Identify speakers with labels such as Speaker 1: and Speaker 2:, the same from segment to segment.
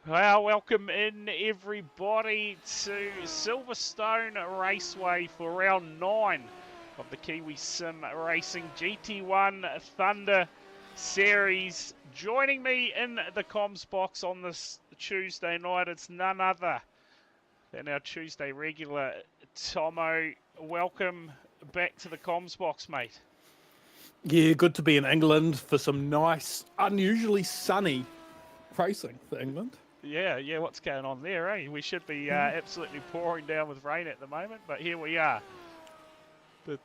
Speaker 1: Well, welcome in everybody to Silverstone Raceway for round 9 of the Kiwi Sim Racing GT1 Thunder Series. Joining me in the comms box on this Tuesday night, it's none other than our Tuesday regular, Tomo. Welcome back to the comms box, mate.
Speaker 2: Yeah, good to be in England for some nice, unusually sunny racing for England.
Speaker 1: Yeah, what's going on there, eh? We should be absolutely pouring down with rain at the moment, but here we are. But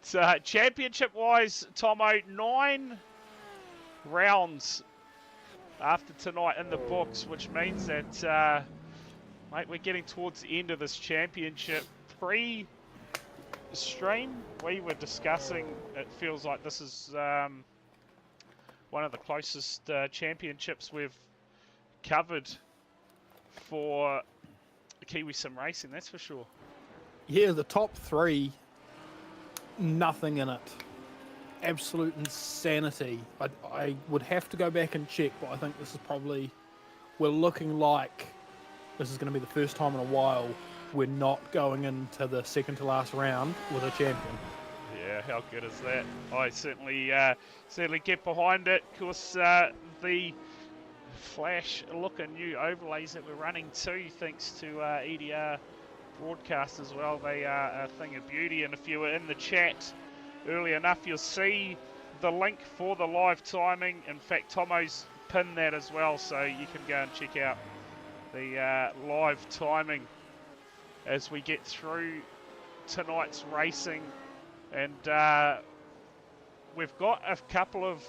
Speaker 1: championship-wise, Tomo, 9 rounds after tonight in the books, which means that, mate, we're getting towards the end of this championship. Pre-stream, we were discussing, it feels like this is one of the closest championships we've covered for Kiwi Sim Racing, that's for sure.
Speaker 2: Yeah, the top 3, nothing in it. Absolute insanity. I would have to go back and check, but I think this is probably, we're looking like this is going to be the first time in a while we're not going into the second to last round with a champion.
Speaker 1: Yeah, how good is that? I certainly get behind it. Of course, the flash looking new overlays that we're running too, thanks to EDR broadcast as well. They are a thing of beauty, and if you were in the chat early enough, you'll see the link for the live timing. In fact, Tomo's pinned that as well, so you can go and check out the live timing as we get through tonight's racing. And we've got a couple of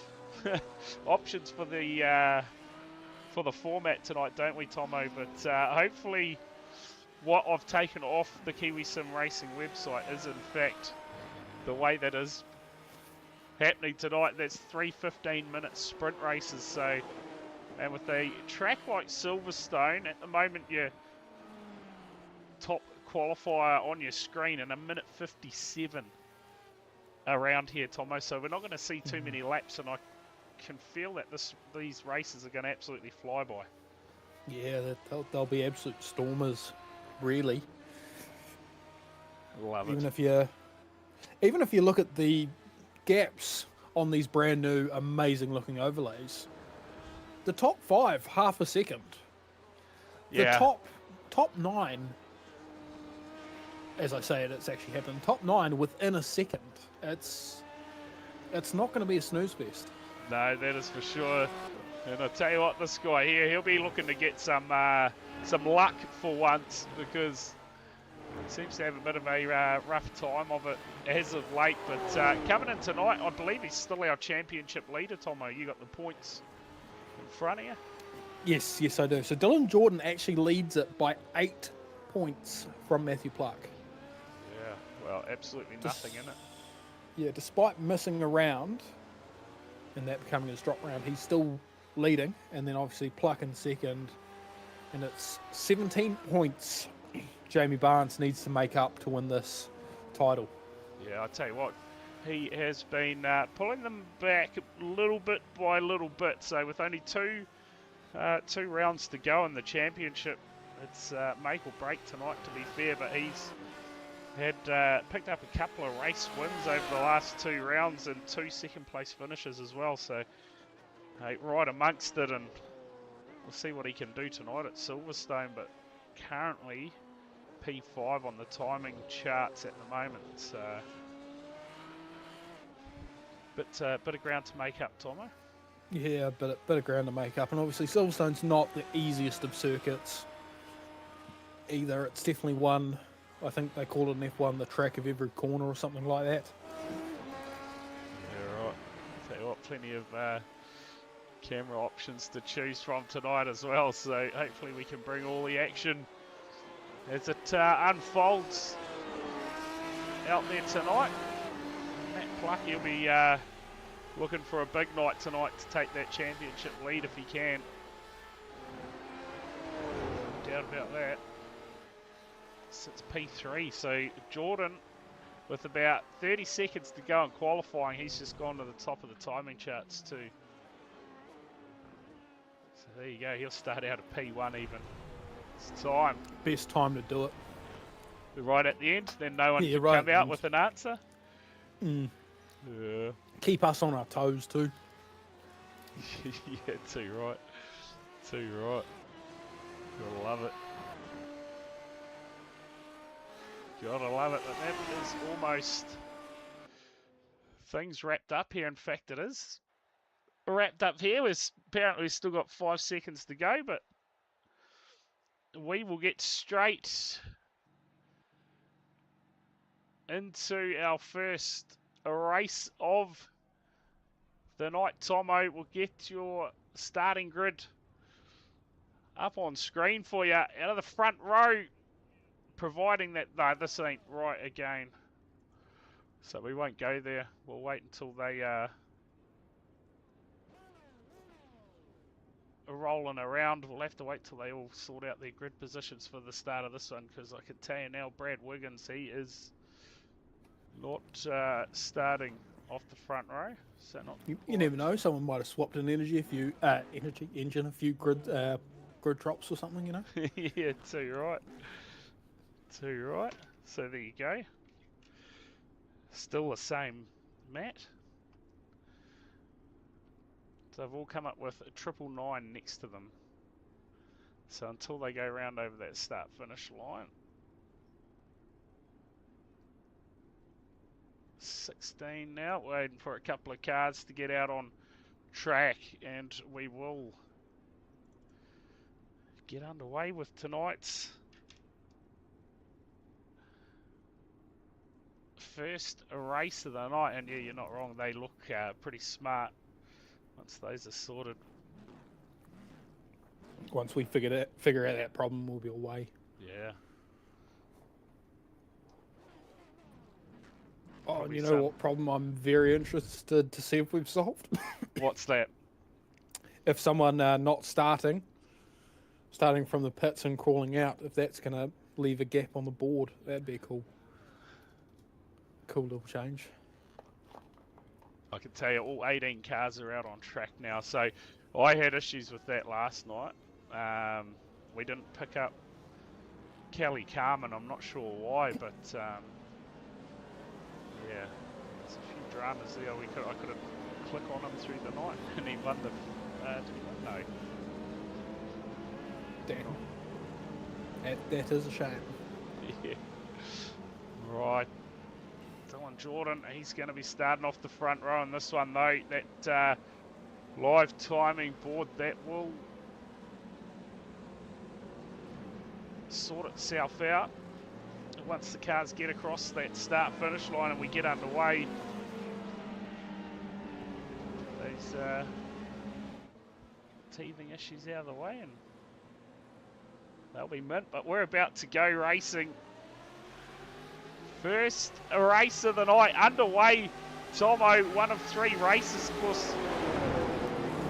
Speaker 1: options for the format tonight, don't we, Tomo? But hopefully what I've taken off the Kiwi Sim Racing website is in fact the way that is happening tonight. That's 3 15-minute sprint races. So, and with a track like Silverstone, at the moment your top qualifier on your screen in 1:57 around here, Tomo. So we're not going to see too many laps, and I can feel that these races are going to absolutely fly by.
Speaker 2: Yeah, they'll be absolute stormers, really.
Speaker 1: Love
Speaker 2: even
Speaker 1: it.
Speaker 2: Even if you look at the gaps on these brand new, amazing looking overlays, the top 5 half a second.
Speaker 1: Yeah.
Speaker 2: The top 9, as I say it, it's actually happened. Top 9 within a second. It's not going to be a snooze fest.
Speaker 1: No, that is for sure. And I'll tell you what, this guy here, he'll be looking to get some luck for once, because he seems to have a bit of a rough time of it as of late. But coming in tonight, I believe he's still our championship leader, Tomo. You got the points in front of you?
Speaker 2: Yes, I do. So Dylan Jordan actually leads it by 8 points from Matthew Clark.
Speaker 1: Yeah, well, absolutely nothing in it.
Speaker 2: Yeah, despite missing a round and that becoming his drop round, he's still leading, and then obviously Pluck in second, and it's 17 points Jamie Barnes needs to make up to win this title.
Speaker 1: Yeah, I'll tell you what, he has been pulling them back little bit by little bit, so with only two rounds to go in the championship, it's make or break tonight, to be fair, but he's had picked up a couple of race wins over the last 2 rounds and 2 second place finishes as well, so right amongst it, and we'll see what he can do tonight at Silverstone. But currently P5 on the timing charts at the moment, so bit of ground to make up, Tomo.
Speaker 2: Yeah, bit of ground to make up, and obviously Silverstone's not the easiest of circuits either. It's definitely one, I think they call it in F1 the track of every corner or something like that.
Speaker 1: Yeah, right. I'll tell you what, plenty of camera options to choose from tonight as well, so hopefully we can bring all the action as it unfolds out there tonight. Matt Pluck, he'll be looking for a big night tonight to take that championship lead if he can. No doubt about that. It's P3, so Jordan, with about 30 seconds to go in qualifying, he's just gone to the top of the timing charts too. So there you go, he'll start out at P1 even. It's time.
Speaker 2: Best time to do it.
Speaker 1: Right at the end, then no one
Speaker 2: Yeah,
Speaker 1: can
Speaker 2: right
Speaker 1: come
Speaker 2: at the
Speaker 1: out
Speaker 2: end.
Speaker 1: with an answer.
Speaker 2: Mm.
Speaker 1: Yeah.
Speaker 2: Keep us on our toes too.
Speaker 1: Yeah, too right. Too right. Gotta love it. Gotta love it. But that is almost things wrapped up here. In fact, it is wrapped up here. We've still got 5 seconds to go, but we will get straight into our first race of the night. Tomo will get your starting grid up on screen for you. Out of the front row, providing that... No, this ain't right again. So we won't go there. We'll wait until they are rolling around. We'll have to wait till they all sort out their grid positions for the start of this one, because I can tell you now, Brad Wiggins, he is not starting off the front row. So not
Speaker 2: You never know. Someone might have swapped an engine a few grid drops or something. You know.
Speaker 1: Yeah, too right. Too right. So there you go. Still the same Matt. So they've all come up with a 999 next to them. So until they go round over that start-finish line. 16 now, waiting for a couple of cars to get out on track, and we will get underway with tonight's first race of the night. And yeah, you're not wrong, they look pretty smart once those are sorted.
Speaker 2: Once we figure out that problem, we'll be away.
Speaker 1: Yeah.
Speaker 2: Oh,
Speaker 1: Probably
Speaker 2: you know what problem I'm very interested to see if we've solved?
Speaker 1: What's that?
Speaker 2: If someone not starting from the pits and crawling out, if that's going to leave a gap on the board, that'd be a cool little change.
Speaker 1: I can tell you all 18 cars are out on track now. So I had issues with that last night. We didn't pick up Kelly Carmen. I'm not sure why, but yeah, there's a few dramas there. I could have clicked on him through the night, and he won the. Did he win? No.
Speaker 2: Damn. That is a shame.
Speaker 1: Yeah. Right. Dylan Jordan, he's going to be starting off the front row in this one, though. That live timing board, that will sort itself out once the cars get across that start-finish line and we get underway. These teething issues out of the way, and they'll be mint. But we're about to go racing. First race of the night underway. Tomo, one of 3 races, of course.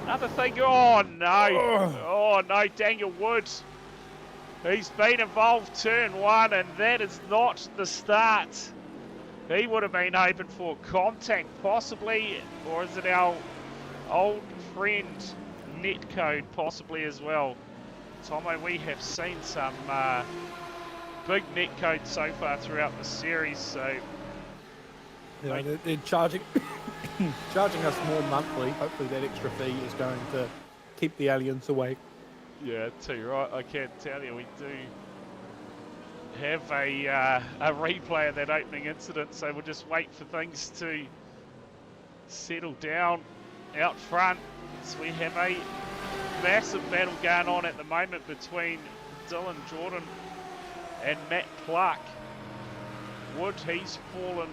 Speaker 1: Another thing, oh no, Daniel Wood. He's been involved turn 1, and that is not the start. He would have been hoping for contact possibly, or is it our old friend Netcode possibly as well? Tomo, we have seen some big Netcode so far throughout the series, so...
Speaker 2: Yeah, they're charging us more monthly. Hopefully that extra fee is going to keep the aliens away.
Speaker 1: Yeah, too right. I can tell you, we do have a replay of that opening incident, so we'll just wait for things to settle down out front. So we have a massive battle going on at the moment between Dylan Jordan and Matt Clark. Wood, he's fallen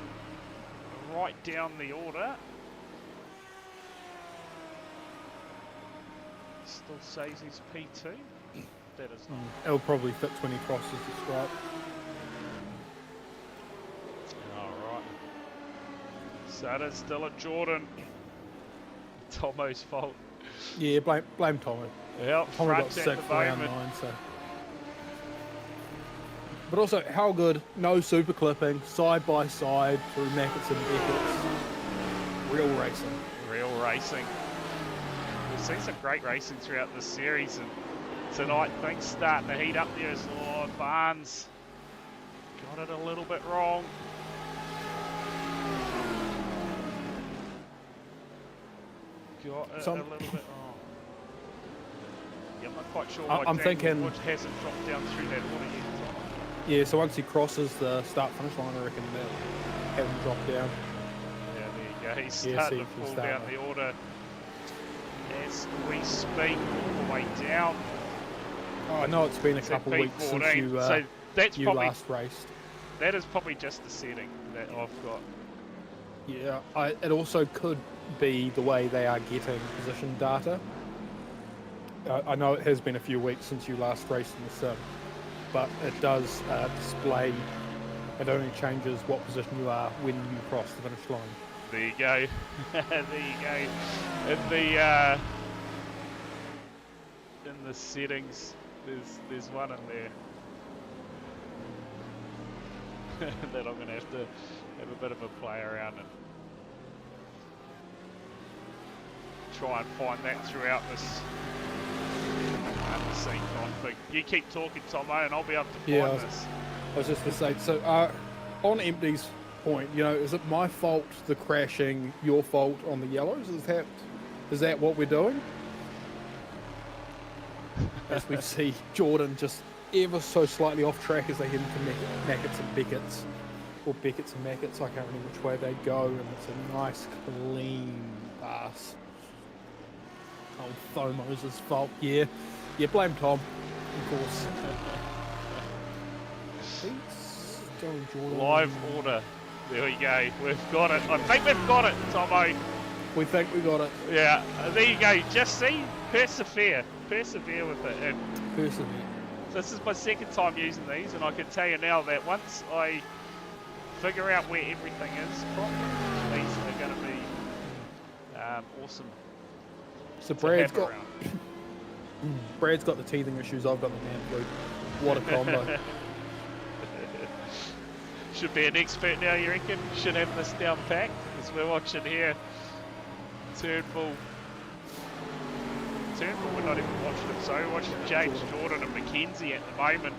Speaker 1: right down the order. Still says he's P2. That is not.
Speaker 2: It'll probably fit 20 crosses the stripe.
Speaker 1: Alright. So it is Dylan Jordan. Tomo's fault.
Speaker 2: Yeah, blame Tomo.
Speaker 1: Yep,
Speaker 2: Tomo got
Speaker 1: front
Speaker 2: sick
Speaker 1: at the
Speaker 2: for round
Speaker 1: moment.
Speaker 2: 9, so. But also, how good, no super clipping, side by side through Mackett's and Beckett's. Real racing.
Speaker 1: Real racing. We've seen some great racing throughout this series, and tonight. Things starting to heat up there as Barnes got it a little bit wrong. Got it a little bit wrong. Yeah, I'm not quite sure why
Speaker 2: I'm thinking
Speaker 1: Wood hasn't dropped down through that order yet.
Speaker 2: Yeah, so once he crosses the start-finish line, I reckon they'll have him drop down.
Speaker 1: Yeah, there you go. He's starting to fall down the order as we speak, all the way down.
Speaker 2: Oh, I know it's been a couple of weeks since you,
Speaker 1: so that's
Speaker 2: you
Speaker 1: probably,
Speaker 2: last raced.
Speaker 1: That is probably just the setting that I've got.
Speaker 2: Yeah, it also could be the way they are getting position data. I know it has been a few weeks since you last raced in the sim, but it does display, it only changes what position you are when you cross the finish line.
Speaker 1: There you go. There you go. In the settings, there's one in there that I'm going to have a bit of a play around and try and find that throughout this scene config. You keep talking, Tomo, and I'll be able to find this.
Speaker 2: I was just going to say, so on Empty's point, you know, is it my fault the crashing, your fault on the yellows? Is that what we're doing? As we see Jordan just ever so slightly off track as they head into Mackett's and Beckett's, or Beckett's and Mackett's, I can't remember which way they go, and it's a nice clean pass. Old Thomos' fault, yeah, blame Tom, of course.
Speaker 1: Live order. There we go. We've got it. I think we've got it, Tomo.
Speaker 2: We think we got it.
Speaker 1: Yeah. There you go. Just see, persevere with it. And
Speaker 2: persevere.
Speaker 1: This is my second time using these, and I can tell you now that once I figure out where everything is properly, these are going to be awesome.
Speaker 2: So Brad's got the teething issues. I've got the man flu. What a combo.
Speaker 1: Should be an expert now, you reckon? Should have this down packed, as we're watching here. Turnbull, we're not even watching it, so we're watching James Jordan and Mackenzie at the moment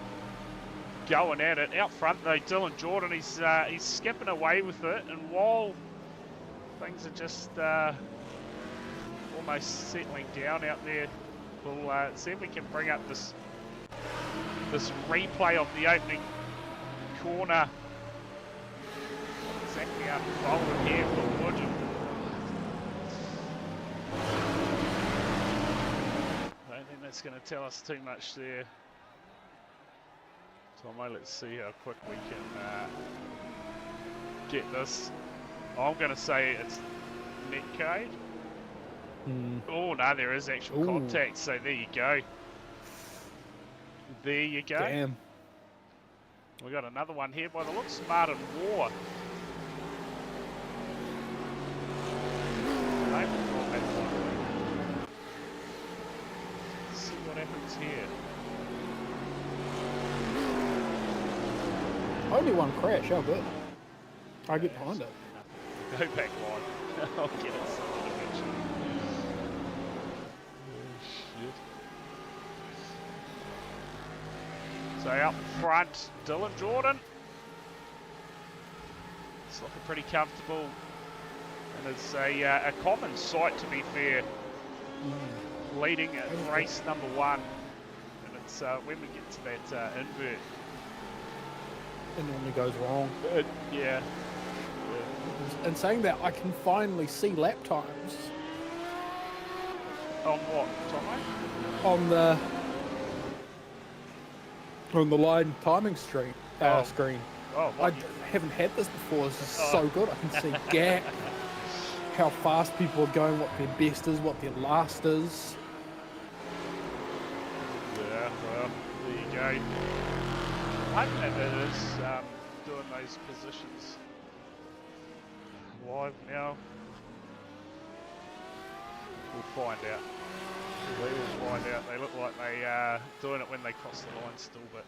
Speaker 1: going at it. Out front though, Dylan Jordan, he's skipping away with it, and while things are just almost settling down out there, we'll see if we can bring up this replay of the opening corner. Exactly unfolded here for Wood. I don't think that's going to tell us too much there. Tomo, let's see how quick we can get this. I'm going to say it's netcode. Oh no, there is actual contact, so there you go. There you go.
Speaker 2: Damn.
Speaker 1: We got another one here by the looks of Martin War. Let's see what happens here.
Speaker 2: Only one crash, how good. I get behind it.
Speaker 1: Go back line. I'll get it sorted eventually. Shit. So up front, Dylan Jordan. It's looking pretty comfortable. And it's a common sight, to be fair, leading at race number 1. And it's when we get to that invert.
Speaker 2: It normally goes wrong.
Speaker 1: Yeah.
Speaker 2: And saying that, I can finally see lap times.
Speaker 1: On what, Tomo?
Speaker 2: On the line timing screen. Screen.
Speaker 1: Oh,
Speaker 2: I haven't had this before. This is so good. I can see gap, how fast people are going, what their best is, what their last is.
Speaker 1: Yeah, well, there you go. I don't know if it is doing those positions live now. We'll find out. We will find out. They look like they are doing it when they cross the line still, but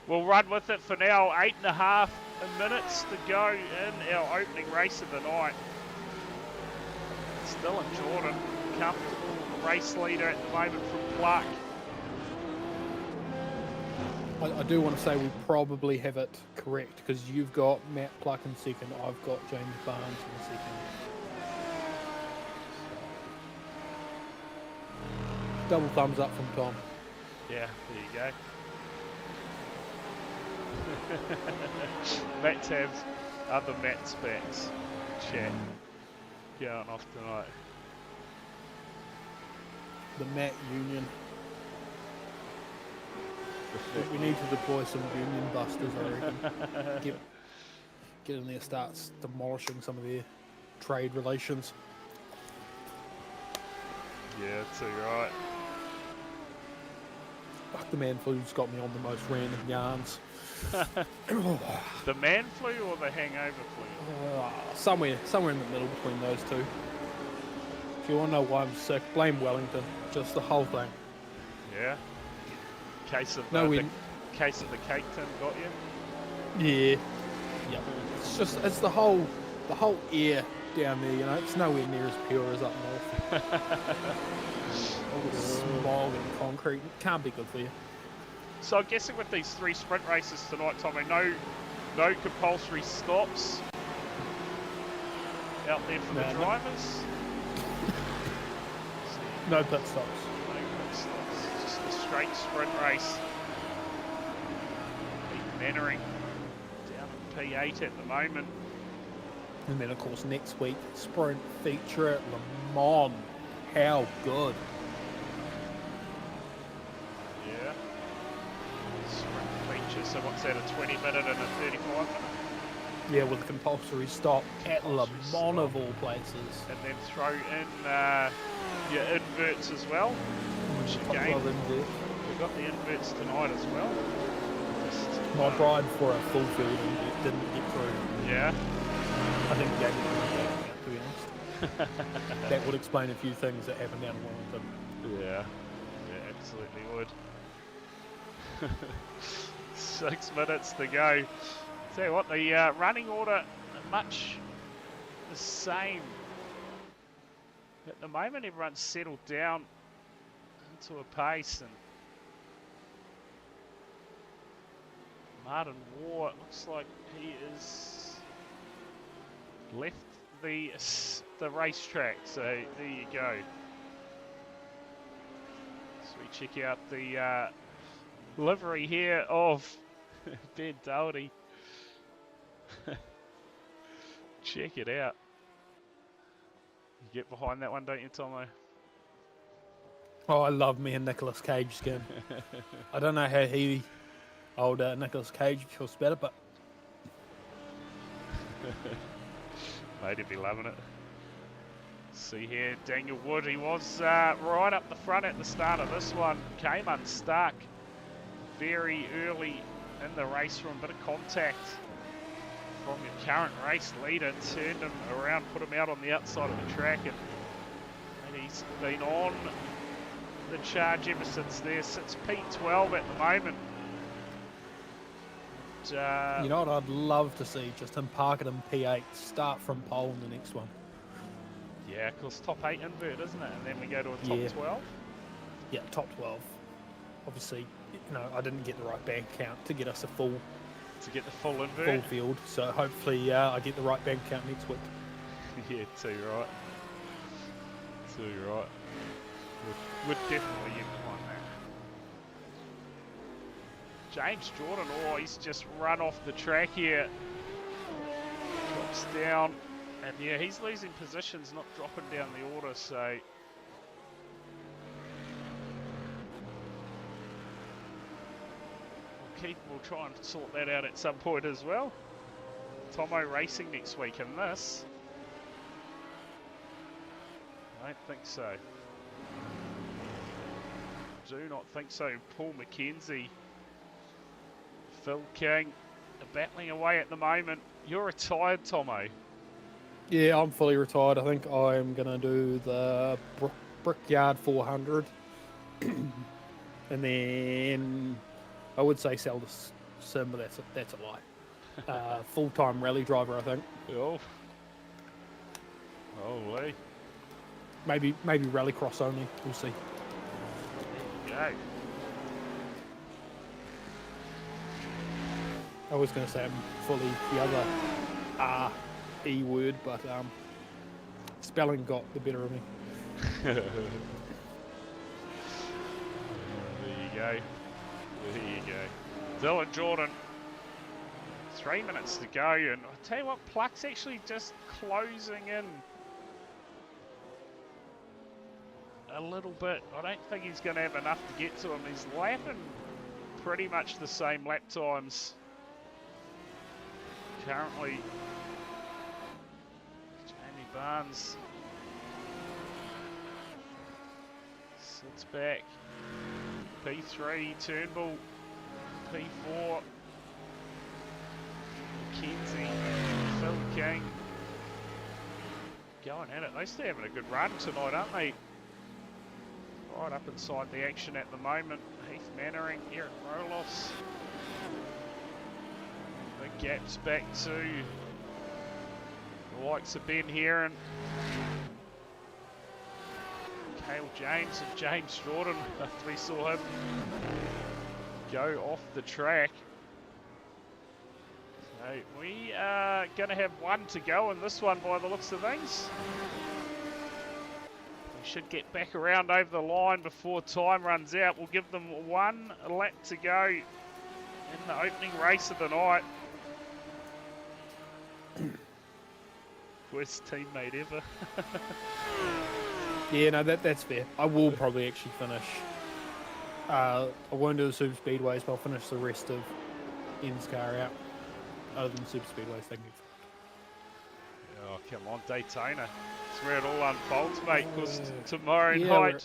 Speaker 1: we'll run with it for now. 8.5 minutes to go in our opening race of the night. Still in Jordan, comfortable race leader at the moment from Clark.
Speaker 2: I do want to say we probably have it correct because you've got Matt Pluck in second, I've got James Barnes in second. Double thumbs up from Tom.
Speaker 1: Yeah, there you go. Let's have other Matt's backs chat going off tonight.
Speaker 2: The Matt Union. We need to deploy some union busters, I reckon. Get in there, starts demolishing some of their trade relations.
Speaker 1: Yeah, too right.
Speaker 2: Fuck, the man flu's got me on the most random yarns.
Speaker 1: The man flu or the hangover flu?
Speaker 2: Somewhere in the middle between those two. If you want to know why I'm sick, blame Wellington. Just the whole thing.
Speaker 1: Yeah. Case of the cake tin got you.
Speaker 2: Yeah. Yep. It's the whole air down there. You know, it's nowhere near as pure as up north. All the smog and concrete. It can't be good for you.
Speaker 1: So I'm guessing with these 3 sprint races tonight, Tommy, no compulsory stops out there for the drivers.
Speaker 2: No pit stops.
Speaker 1: No pit stops. Just a straight sprint race. Mannering down in P8 at the moment.
Speaker 2: And then, of course, next week, sprint feature at Le Mans. How good.
Speaker 1: Yeah. Sprint feature, so what's that, a 20-minute and a 35-minute?
Speaker 2: Yeah, with a compulsory stop at Le Mans of all places.
Speaker 1: And then throw in your inverts as well, which again, we've got the inverts tonight as well.
Speaker 2: My bride for a full field invert didn't get through.
Speaker 1: Yeah.
Speaker 2: I think the game to be honest. That would explain a few things that happened down in Wellington.
Speaker 1: Yeah, absolutely would. 6 minutes to go. Tell you what, the running order much the same. At the moment, everyone's settled down into a pace, and Martin Waugh looks like he is left the racetrack. So there you go. So we check out the livery here of Ben Doherty. Check it out. You get behind that one, don't you, Tomo?
Speaker 2: Oh, I love me a Nicolas Cage skin. I don't know how old Nicolas Cage feels better, but
Speaker 1: mate, he'd be loving it. See here, Daniel Wood, he was right up the front at the start of this one. Came unstuck very early in the race from a bit of contact from your current race leader, turned him around, put him out on the outside of the track, and he's been on the charge ever since there. Sits P12 at the moment.
Speaker 2: You know what I'd love to see? Just him park it in P8, start from pole in the next one.
Speaker 1: Yeah, of course, top 8 invert, isn't it? And then we go to a top 12?
Speaker 2: Yeah, top 12. Obviously, you know, I didn't get the right bank count to get us a full...
Speaker 1: To get the full invert?
Speaker 2: Full field, so hopefully I get the right bank count next week.
Speaker 1: Yeah, too right. Too right. Would definitely get behind that. James Jordan, he's just run off the track here. Drops down. And yeah, he's losing positions, not dropping down the order, so... We'll try and sort that out at some point as well. Tomo racing next week in this. I don't think so. Do not think so. Paul McKenzie, Phil King are battling away at the moment. You're retired, Tomo.
Speaker 2: Yeah, I'm fully retired. I think I'm going to do the Brickyard 400. And then... I would say sell the sim, but that's a lie. Full-time rally driver, I think.
Speaker 1: Oh. Holy.
Speaker 2: Maybe rallycross only. We'll see.
Speaker 1: There you go.
Speaker 2: I was going to say I'm fully the other R-E word, but spelling got the better of me.
Speaker 1: There you go. There you go. Dylan Jordan. 3 minutes to go, and I tell you what, Pluck's actually just closing in a little bit. I don't think he's going to have enough to get to him. He's lapping pretty much the same lap times currently. Jamie Barnes sits back. P3, Turnbull, P4. Kenzie, Phil King, going at it. They're still having a good run tonight, aren't they? Right up inside the action at the moment. Heath Mannering, Eric Roloffs. The gap's back to the likes of Ben Heron, Cale James and James Jordan after we saw him go off the track. So we are going to have one to go in this one by the looks of things. We should get back around over the line before time runs out. We'll give them one lap to go in the opening race of the night. Worst teammate ever.
Speaker 2: Yeah, no, that's fair. I will probably actually finish. I won't do the super speedways, but I'll finish the rest of NZiRL out. Other than super speedways, thank you.
Speaker 1: Oh, come on, Daytona. It's where it all unfolds, mate, because tomorrow night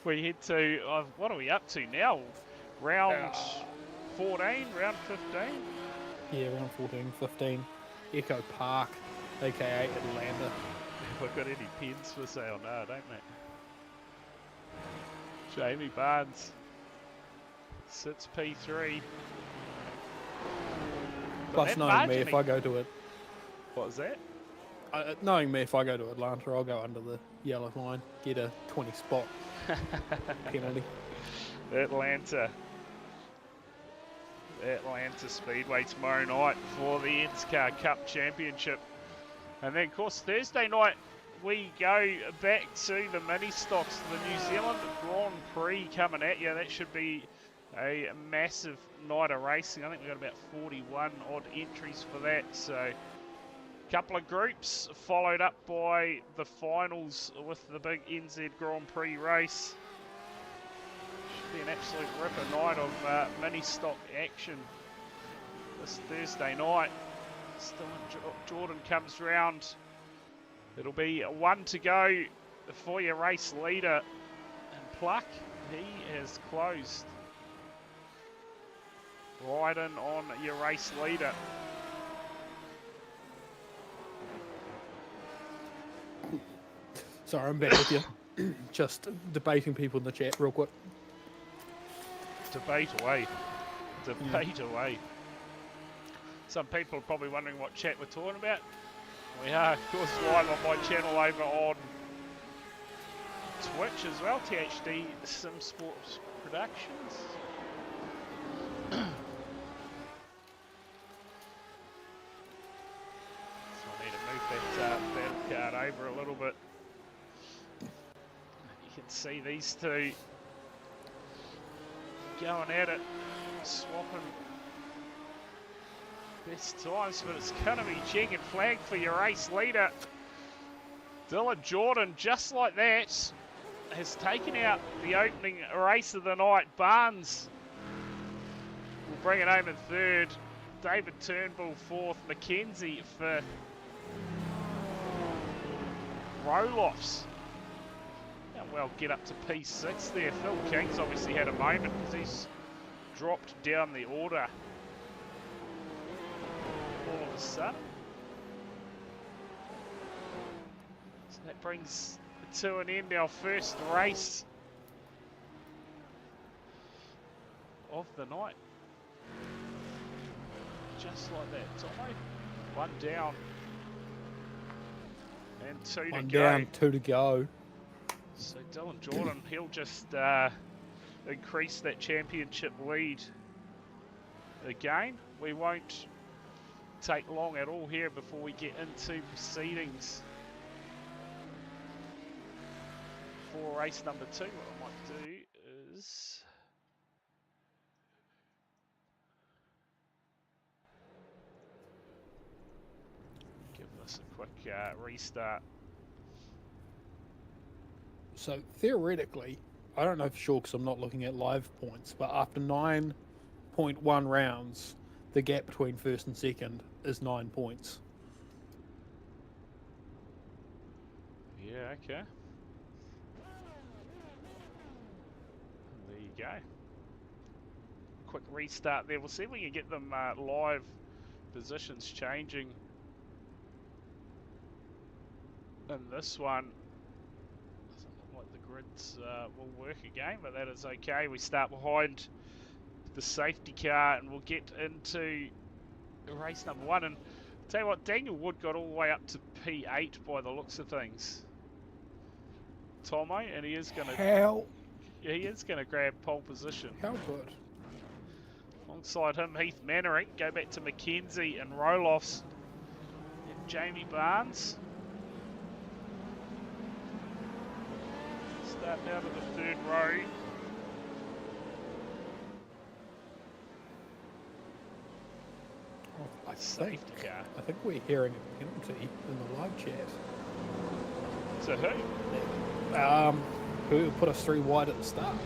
Speaker 1: we head to, what are we up to now? Round 14, round 15?
Speaker 2: Yeah, round 14, 15. Echo Park, aka Atlanta.
Speaker 1: Have I got any pins for sale? No, I don't, mate. Jamie Barnes sits P3.
Speaker 2: Plus, knowing me, if I go to it.
Speaker 1: What was that?
Speaker 2: Knowing me, if I go to Atlanta, I'll go under the yellow line, get a 20 spot penalty.
Speaker 1: Atlanta Speedway tomorrow night for the NZiRL Cup Championship. And then, of course, Thursday night we go back to the mini stocks, the New Zealand Grand Prix coming at you. That should be a massive night of racing. I think we've got about 41 odd entries for that. So a couple of groups followed up by the finals with the big NZ Grand Prix race. Should be an absolute ripper night of mini stock action this Thursday night. Still Jordan comes round. It'll be one to go for your race leader. And Pluck, he has closed right in on your race leader.
Speaker 2: Sorry, I'm back with you. Just debating people in the chat real quick.
Speaker 1: Debate away. Debate away. Some people are probably wondering what chat we're talking about. We are, of course, live on my channel over on Twitch as well, THD Simsports Productions. So I need to move that battle card over a little bit. You can see these two going at it, swapping best times, but it's going to be checkered flag for your race leader. Dylan Jordan, just like that, has taken out the opening race of the night. Barnes will bring it home in third. David Turnbull fourth. Mackenzie fifth. Roloffs. And well, get up to P6 there. Phil King's obviously had a moment because he's dropped down the order all of a sudden. So that brings to an end our first race of the night. Just like that, Tomo. One down. And two
Speaker 2: One
Speaker 1: to go.
Speaker 2: down, two to go.
Speaker 1: So Dylan Jordan, he'll just increase that championship lead again. We won't take long at all here before we get into proceedings for race number 2. What I might do is give this a quick restart.
Speaker 2: So theoretically, I don't know for sure because I'm not looking at live points, but after 9.1 rounds, the gap between first and second is 9 points.
Speaker 1: Yeah, okay. There you go. Quick restart there. We'll see if we can get them live positions changing in this one. Doesn't look like the grids will work again, but that is okay. We start behind the safety car and we'll get into race number 1. And tell you what, Daniel Wood got all the way up to P8 by the looks of things, Tomo, and he is going to grab pole position.
Speaker 2: How good.
Speaker 1: Alongside him, Heath Mannering. Go back to Mackenzie and Roloffs and Jamie Barnes. Starting out of the 3rd row.
Speaker 2: I think we're hearing a penalty in the live chat.
Speaker 1: To who?
Speaker 2: Who put us 3 wide at the start.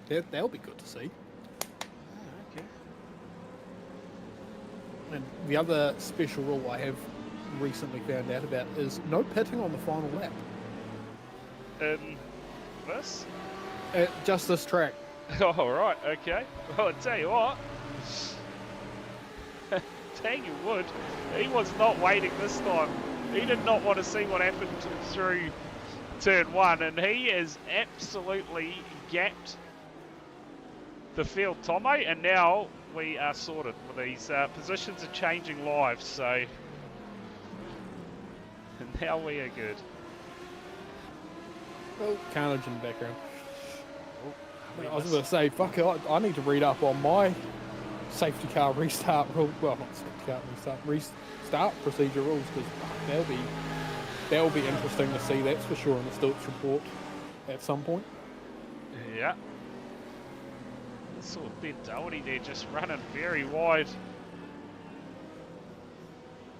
Speaker 2: That'll be good to see.
Speaker 1: Oh, okay.
Speaker 2: And the other special rule I have recently found out about is no pitting on the final lap.
Speaker 1: In this?
Speaker 2: Just this track.
Speaker 1: Oh, right, okay. Well, I'll tell you what. Daniel Wood, he was not waiting this time. He did not want to see what happened through turn 1, and he is absolutely gapped the field, Tomo, and now we are sorted with these positions are changing live, so and now we are good.
Speaker 2: Oh, carnage in the background.
Speaker 1: Oh,
Speaker 2: I was going to say, fuck it, I need to read up on my safety car restart rule. Well, not safety car restart procedure rules, because that'll be interesting to see. That's for sure in the Stilts report at some point.
Speaker 1: Yeah. Saw Ben Doherty there just running very wide.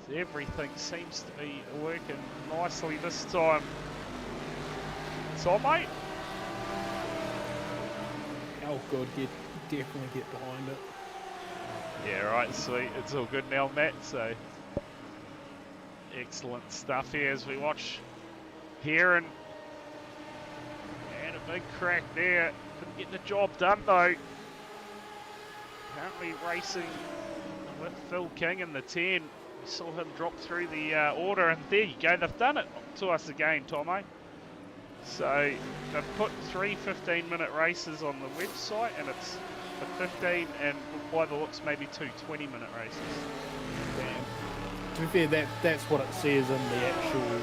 Speaker 1: So everything seems to be working nicely this time. So, mate.
Speaker 2: Oh, good. Definitely get behind it.
Speaker 1: Yeah, right, sweet. It's all good now, Matt. So, excellent stuff here as we watch here. And a big crack there. Couldn't get the job done, though. Currently racing with Phil King in the 10. We saw him drop through the order, and there you go. They've done it to us again, Tomo. So they've put 3 15-minute races on the website, and it's a 15 and by the looks maybe 2 20-minute races.
Speaker 2: Damn. To be fair, that's what it says in the actual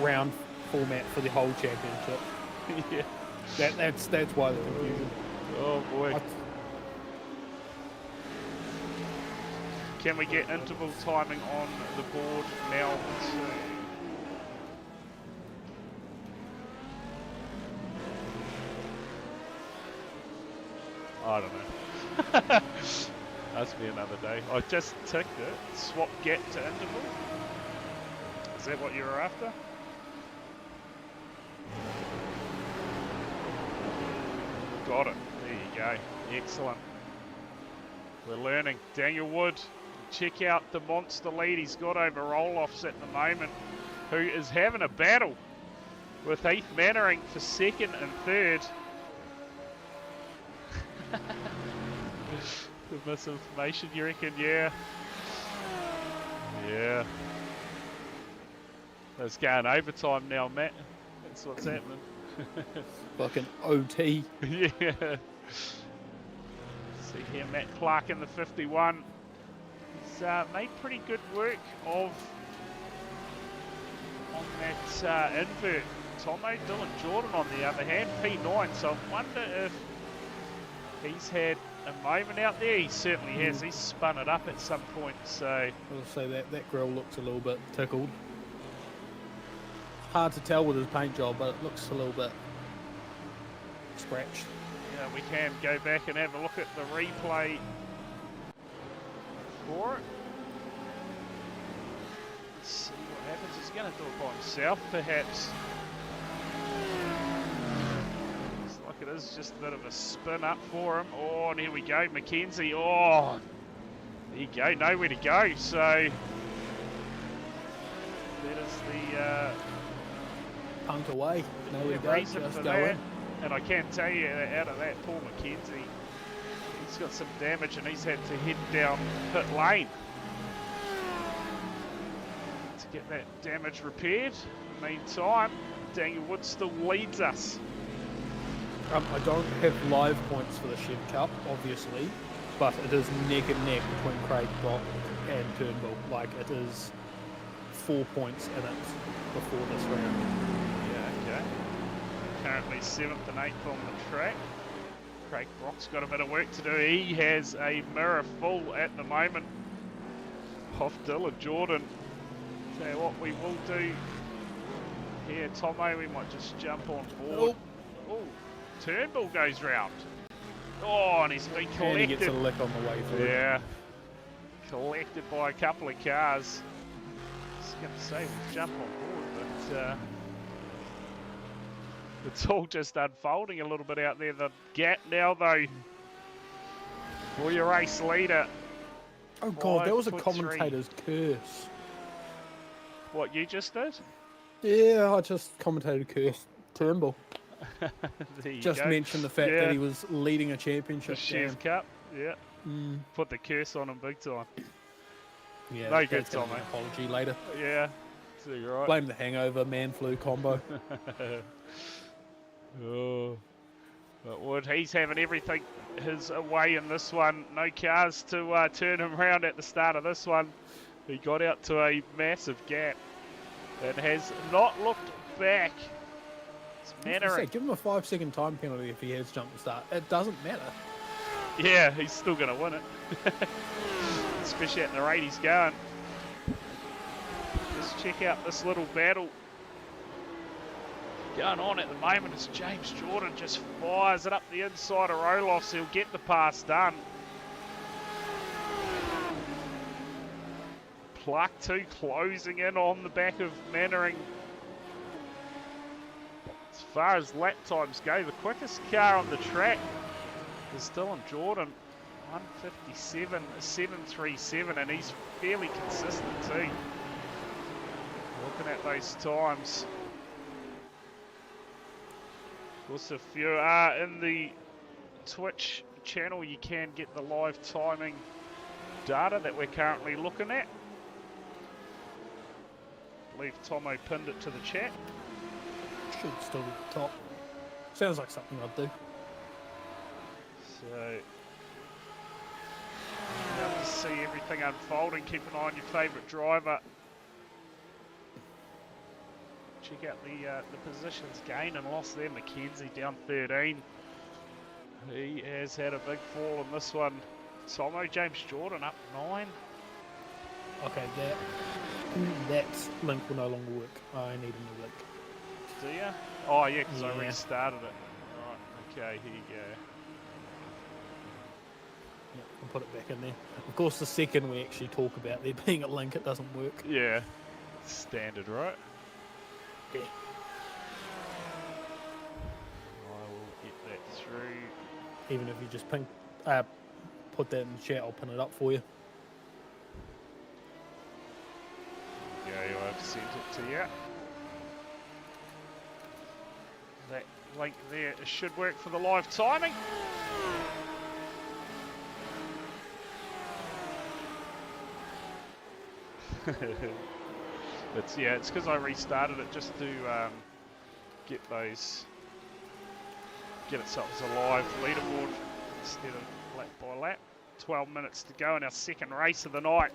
Speaker 2: round format for the whole championship.
Speaker 1: Yeah.
Speaker 2: That's why the confusion.
Speaker 1: Oh boy. Can we get interval timing on the board now too? I don't know. Must be another day. I just ticked it. Swap gap to interval. Is that what you were after? Got it. There you go. Excellent. We're learning. Daniel Wood, check out the monster lead he's got over Roloffs at the moment, who is having a battle with Heath Mannering for 2nd and 3rd. The misinformation, you reckon? Yeah. Yeah. It's going overtime now, Matt. That's what's happening.
Speaker 2: Fucking OT.
Speaker 1: Yeah. See here, Matt Clark in the 51. He's made pretty good work on that invert. Tomo, Dylan Jordan on the other hand, P9. So I wonder if He's had a moment out there. He certainly has. He's spun it up at some point. So
Speaker 2: I'll say that grill looks a little bit tickled. Hard to tell with his paint job, but it looks a little bit scratched.
Speaker 1: yeah, we can go back and have a look at the replay for it. Let's see what happens. He's going to do it by himself, perhaps. Looks like it is just a bit of a spin up for him. Oh, and here we go, Mackenzie. Oh, there you go, nowhere to go. So that is the
Speaker 2: Punt away. Nowhere to go.
Speaker 1: reason
Speaker 2: Just
Speaker 1: for
Speaker 2: go
Speaker 1: that.
Speaker 2: in.
Speaker 1: And I can tell you, out of that, Paul Mackenzie, he's got some damage and he's had to head down pit lane to get that damage repaired. In the meantime, Daniel Wood still leads us.
Speaker 2: I don't have live points for the Chev Cup, obviously, but it is neck and neck between Craig Brock and Turnbull. Like, it is 4 points in it before this round.
Speaker 1: Yeah, okay. Currently 7th and 8th on the track. Craig Brock's got a bit of work to do. He has a mirror full at the moment off Dylan Jordan. Tell you what we will do here, Tomo, we might just jump on board. Oh, Turnbull goes round. Oh, and he's been collected.
Speaker 2: And he gets a lick on the way through.
Speaker 1: Yeah, collected by a couple of cars. I was going to say we'll jump on board, but it's all just unfolding a little bit out there. The gap now, though, for your race leader.
Speaker 2: Oh god, that was a
Speaker 1: 5.3.
Speaker 2: commentator's curse.
Speaker 1: What you just did?
Speaker 2: Yeah, I just commentated curse Turnbull.
Speaker 1: There you
Speaker 2: Just
Speaker 1: go.
Speaker 2: mentioned the fact
Speaker 1: Yeah.
Speaker 2: that he was leading a
Speaker 1: The
Speaker 2: championship
Speaker 1: Chev
Speaker 2: game.
Speaker 1: Cup, yeah.
Speaker 2: Mm.
Speaker 1: Put the curse on him big time.
Speaker 2: Yeah,
Speaker 1: No
Speaker 2: that's
Speaker 1: good,
Speaker 2: gonna be
Speaker 1: Tomo.
Speaker 2: an apology later.
Speaker 1: Yeah, so you're right.
Speaker 2: Blame the hangover, man flu combo.
Speaker 1: Oh, but Wood, he's having everything his way in this one. No cars to turn him around at the start of this one. He got out to a massive gap and has not looked back. It's Mannering.
Speaker 2: Give him a 5-second time penalty if he has jumped the start. It doesn't matter.
Speaker 1: Yeah, he's still going to win it. Especially at the rate he's going. Just check out this little battle going on at the moment as James Jordan just fires it up the inside of Roloffs. He'll get the pass done. Pluck 2 closing in on the back of Mannering. As far as lap times go, the quickest car on the track is Dylan Jordan, 157, 737, and he's fairly consistent too. Looking at those times. Of course, if you are in the Twitch channel, you can get the live timing data that we're currently looking at. I believe Tomo pinned it to the chat.
Speaker 2: Should still be at the top. Sounds like something I'd do.
Speaker 1: So, now to see everything unfolding. Keep an eye on your favourite driver. Check out the positions gained and lost there. Mackenzie down 13. He has had a big fall in this one. Tomo, James Jordan up 9.
Speaker 2: Okay, that link will no longer work. I need a new link.
Speaker 1: Do you? Oh yeah, because I
Speaker 2: Yeah.
Speaker 1: restarted it. Right, okay, here you go.
Speaker 2: Yeah, I'll put it back in there. Of course, the second we actually talk about there being a link, it doesn't work.
Speaker 1: Yeah, standard, right?
Speaker 2: Yeah.
Speaker 1: I will get that through.
Speaker 2: Even if you just put that in the chat, I'll pin it up for you.
Speaker 1: Yeah, I've sent it to you. That link there should work for the live timing. But yeah, it's because I restarted it just to get it so it's a live leaderboard instead of lap by lap. 12 minutes to go in our second race of the night.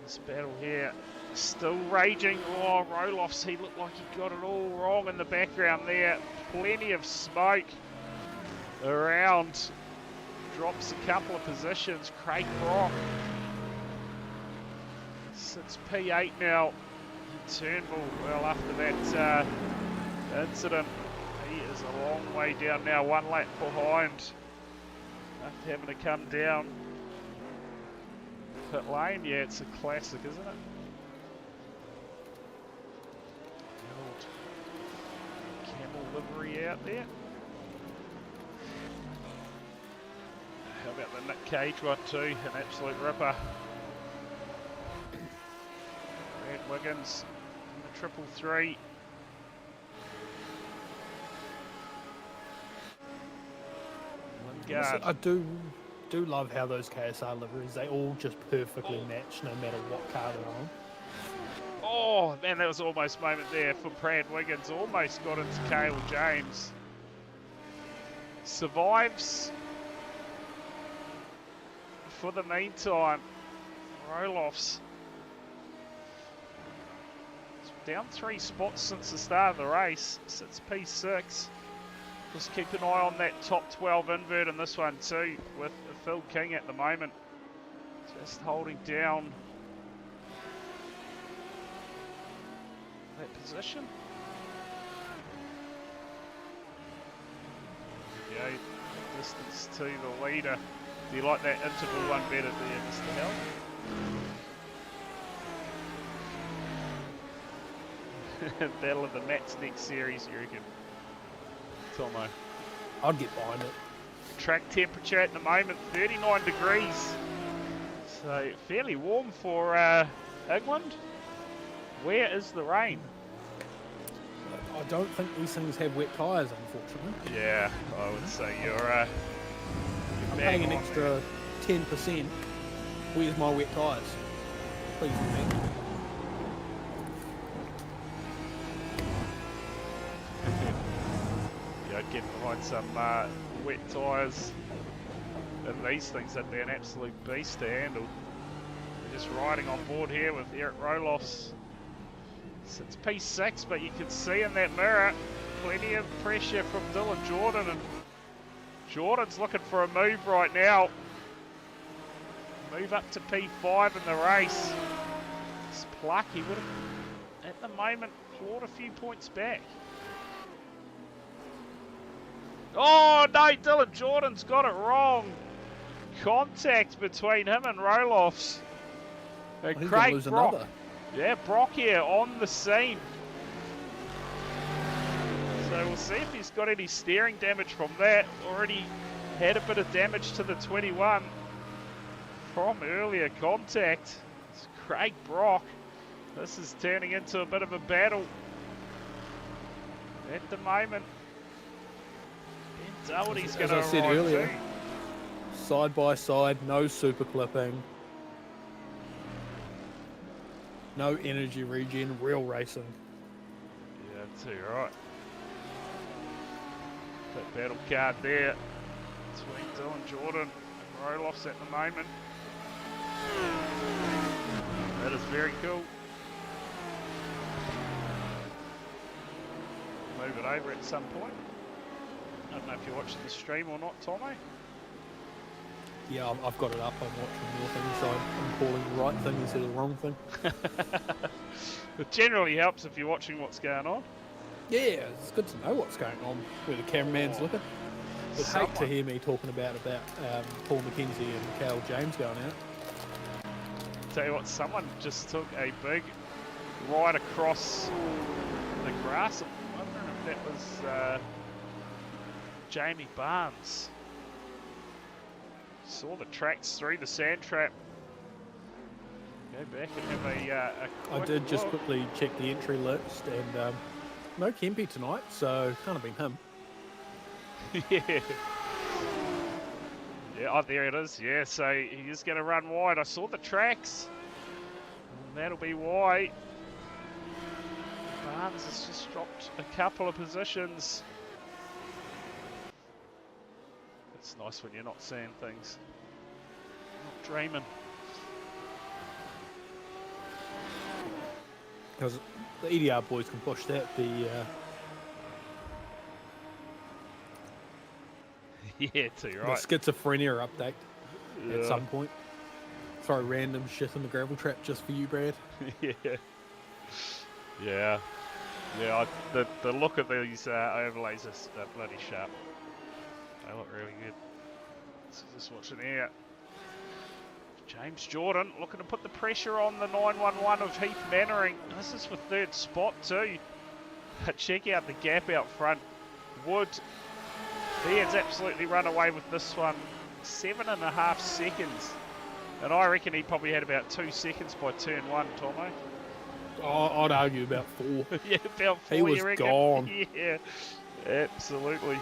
Speaker 1: This battle here still raging. Oh, Roloffs, he looked like he got it all wrong in the background there. Plenty of smoke. around. Drops a couple of positions. Craig Brock sits P8 now. Turnbull, well, after that incident, he is a long way down now, 1 lap behind. After having to come down pit lane, yeah, it's a classic, isn't it? Camel livery out there. How about the Nick Cage one too? An absolute ripper. Brad Wiggins in the 333. Lingard.
Speaker 2: I do love how those KSR liveries, they all just perfectly match no matter what car they're on.
Speaker 1: Oh man, that was almost a moment there for Brad Wiggins. Almost got into Cale James. Survives for the meantime. Roloffs down 3 spots since the start of the race. Sits P6. Just keep an eye on that top 12 invert in this one too, with Phil King at the moment. Just holding down that position. There we go. Distance to the leader. Do you like that interval one better there, Mr. Hell? Battle of the Mats next series, you reckon? Tomo.
Speaker 2: I'd get behind it.
Speaker 1: Track temperature at the moment, 39 degrees. So fairly warm for England. Where is the rain?
Speaker 2: I don't think these things have wet tyres, unfortunately.
Speaker 1: Yeah, I would say you're
Speaker 2: I'm paying an extra 10%. Where's my wet tyres? Please, me.
Speaker 1: Yeah, I'd get behind some wet tyres. And these things would be an absolute beast to handle. We're just riding on board here with Eric Roloffs. It's P6, but you can see in that mirror plenty of pressure from Dylan Jordan, and Jordan's looking for a move right now. Move up to P5 in the race. It's pluck, he would have at the moment clawed a few points back. Oh no, Dylan Jordan's got it wrong. Contact between him and Roloffs. And
Speaker 2: He's
Speaker 1: Craig
Speaker 2: lose
Speaker 1: Brock.
Speaker 2: another.
Speaker 1: Yeah, Brock here on the scene. So we'll see if he's got any steering damage from that. Already had a bit of damage to the 21 from earlier contact. It's Craig Brock. This is turning into a bit of a battle at the moment. Ben Doherty's going to
Speaker 2: As I said
Speaker 1: arrive
Speaker 2: earlier,
Speaker 1: too.
Speaker 2: side by side, no super clipping. No energy regen, real racing.
Speaker 1: Yeah, too right. That battle card there between Dylan Jordan and Roloffs at the moment. That is very cool. Move it over at some point. I don't know if you're watching the stream or not, Tomo.
Speaker 2: Yeah, I've got it up. I'm watching your thing, so I'm calling the right thing instead of the wrong thing.
Speaker 1: It generally helps if you're watching what's going on.
Speaker 2: Yeah, it's good to know what's going on, where the cameraman's looking. I'd hate to hear me talking about Paul McKenzie and Cale James going out.
Speaker 1: Tell you what, someone just took a big ride across the grass. I'm wondering if that was Jamie Barnes. Saw the tracks through the sand trap. Go back and have a quick
Speaker 2: I did just
Speaker 1: look.
Speaker 2: quickly check the entry list, and no Kempy tonight, so can't have been him.
Speaker 1: Yeah. Yeah, oh, there it is. Yeah, so he is going to run wide. I saw the tracks. And that'll be why. Barnes has just dropped a couple of positions. It's nice when you're not seeing things. Not dreaming.
Speaker 2: Because the EDR boys can push that.
Speaker 1: Yeah, too
Speaker 2: The
Speaker 1: right.
Speaker 2: schizophrenia update
Speaker 1: Yeah.
Speaker 2: at some point. Throw random shit in the gravel trap just for you, Brad.
Speaker 1: Yeah. Yeah. Yeah, the look of these overlays is bloody sharp. They look really good. So just watching here. James Jordan looking to put the pressure on the 911 of Heath Mannering. This is for third spot too. Check out the gap out front. Wood, he has absolutely run away with this one. 7.5 seconds. And I reckon he probably had about 2 seconds by turn 1, Tomo.
Speaker 2: Oh, I'd argue about 4.
Speaker 1: Yeah, about 4,
Speaker 2: He was
Speaker 1: you reckon?
Speaker 2: gone.
Speaker 1: Yeah, absolutely.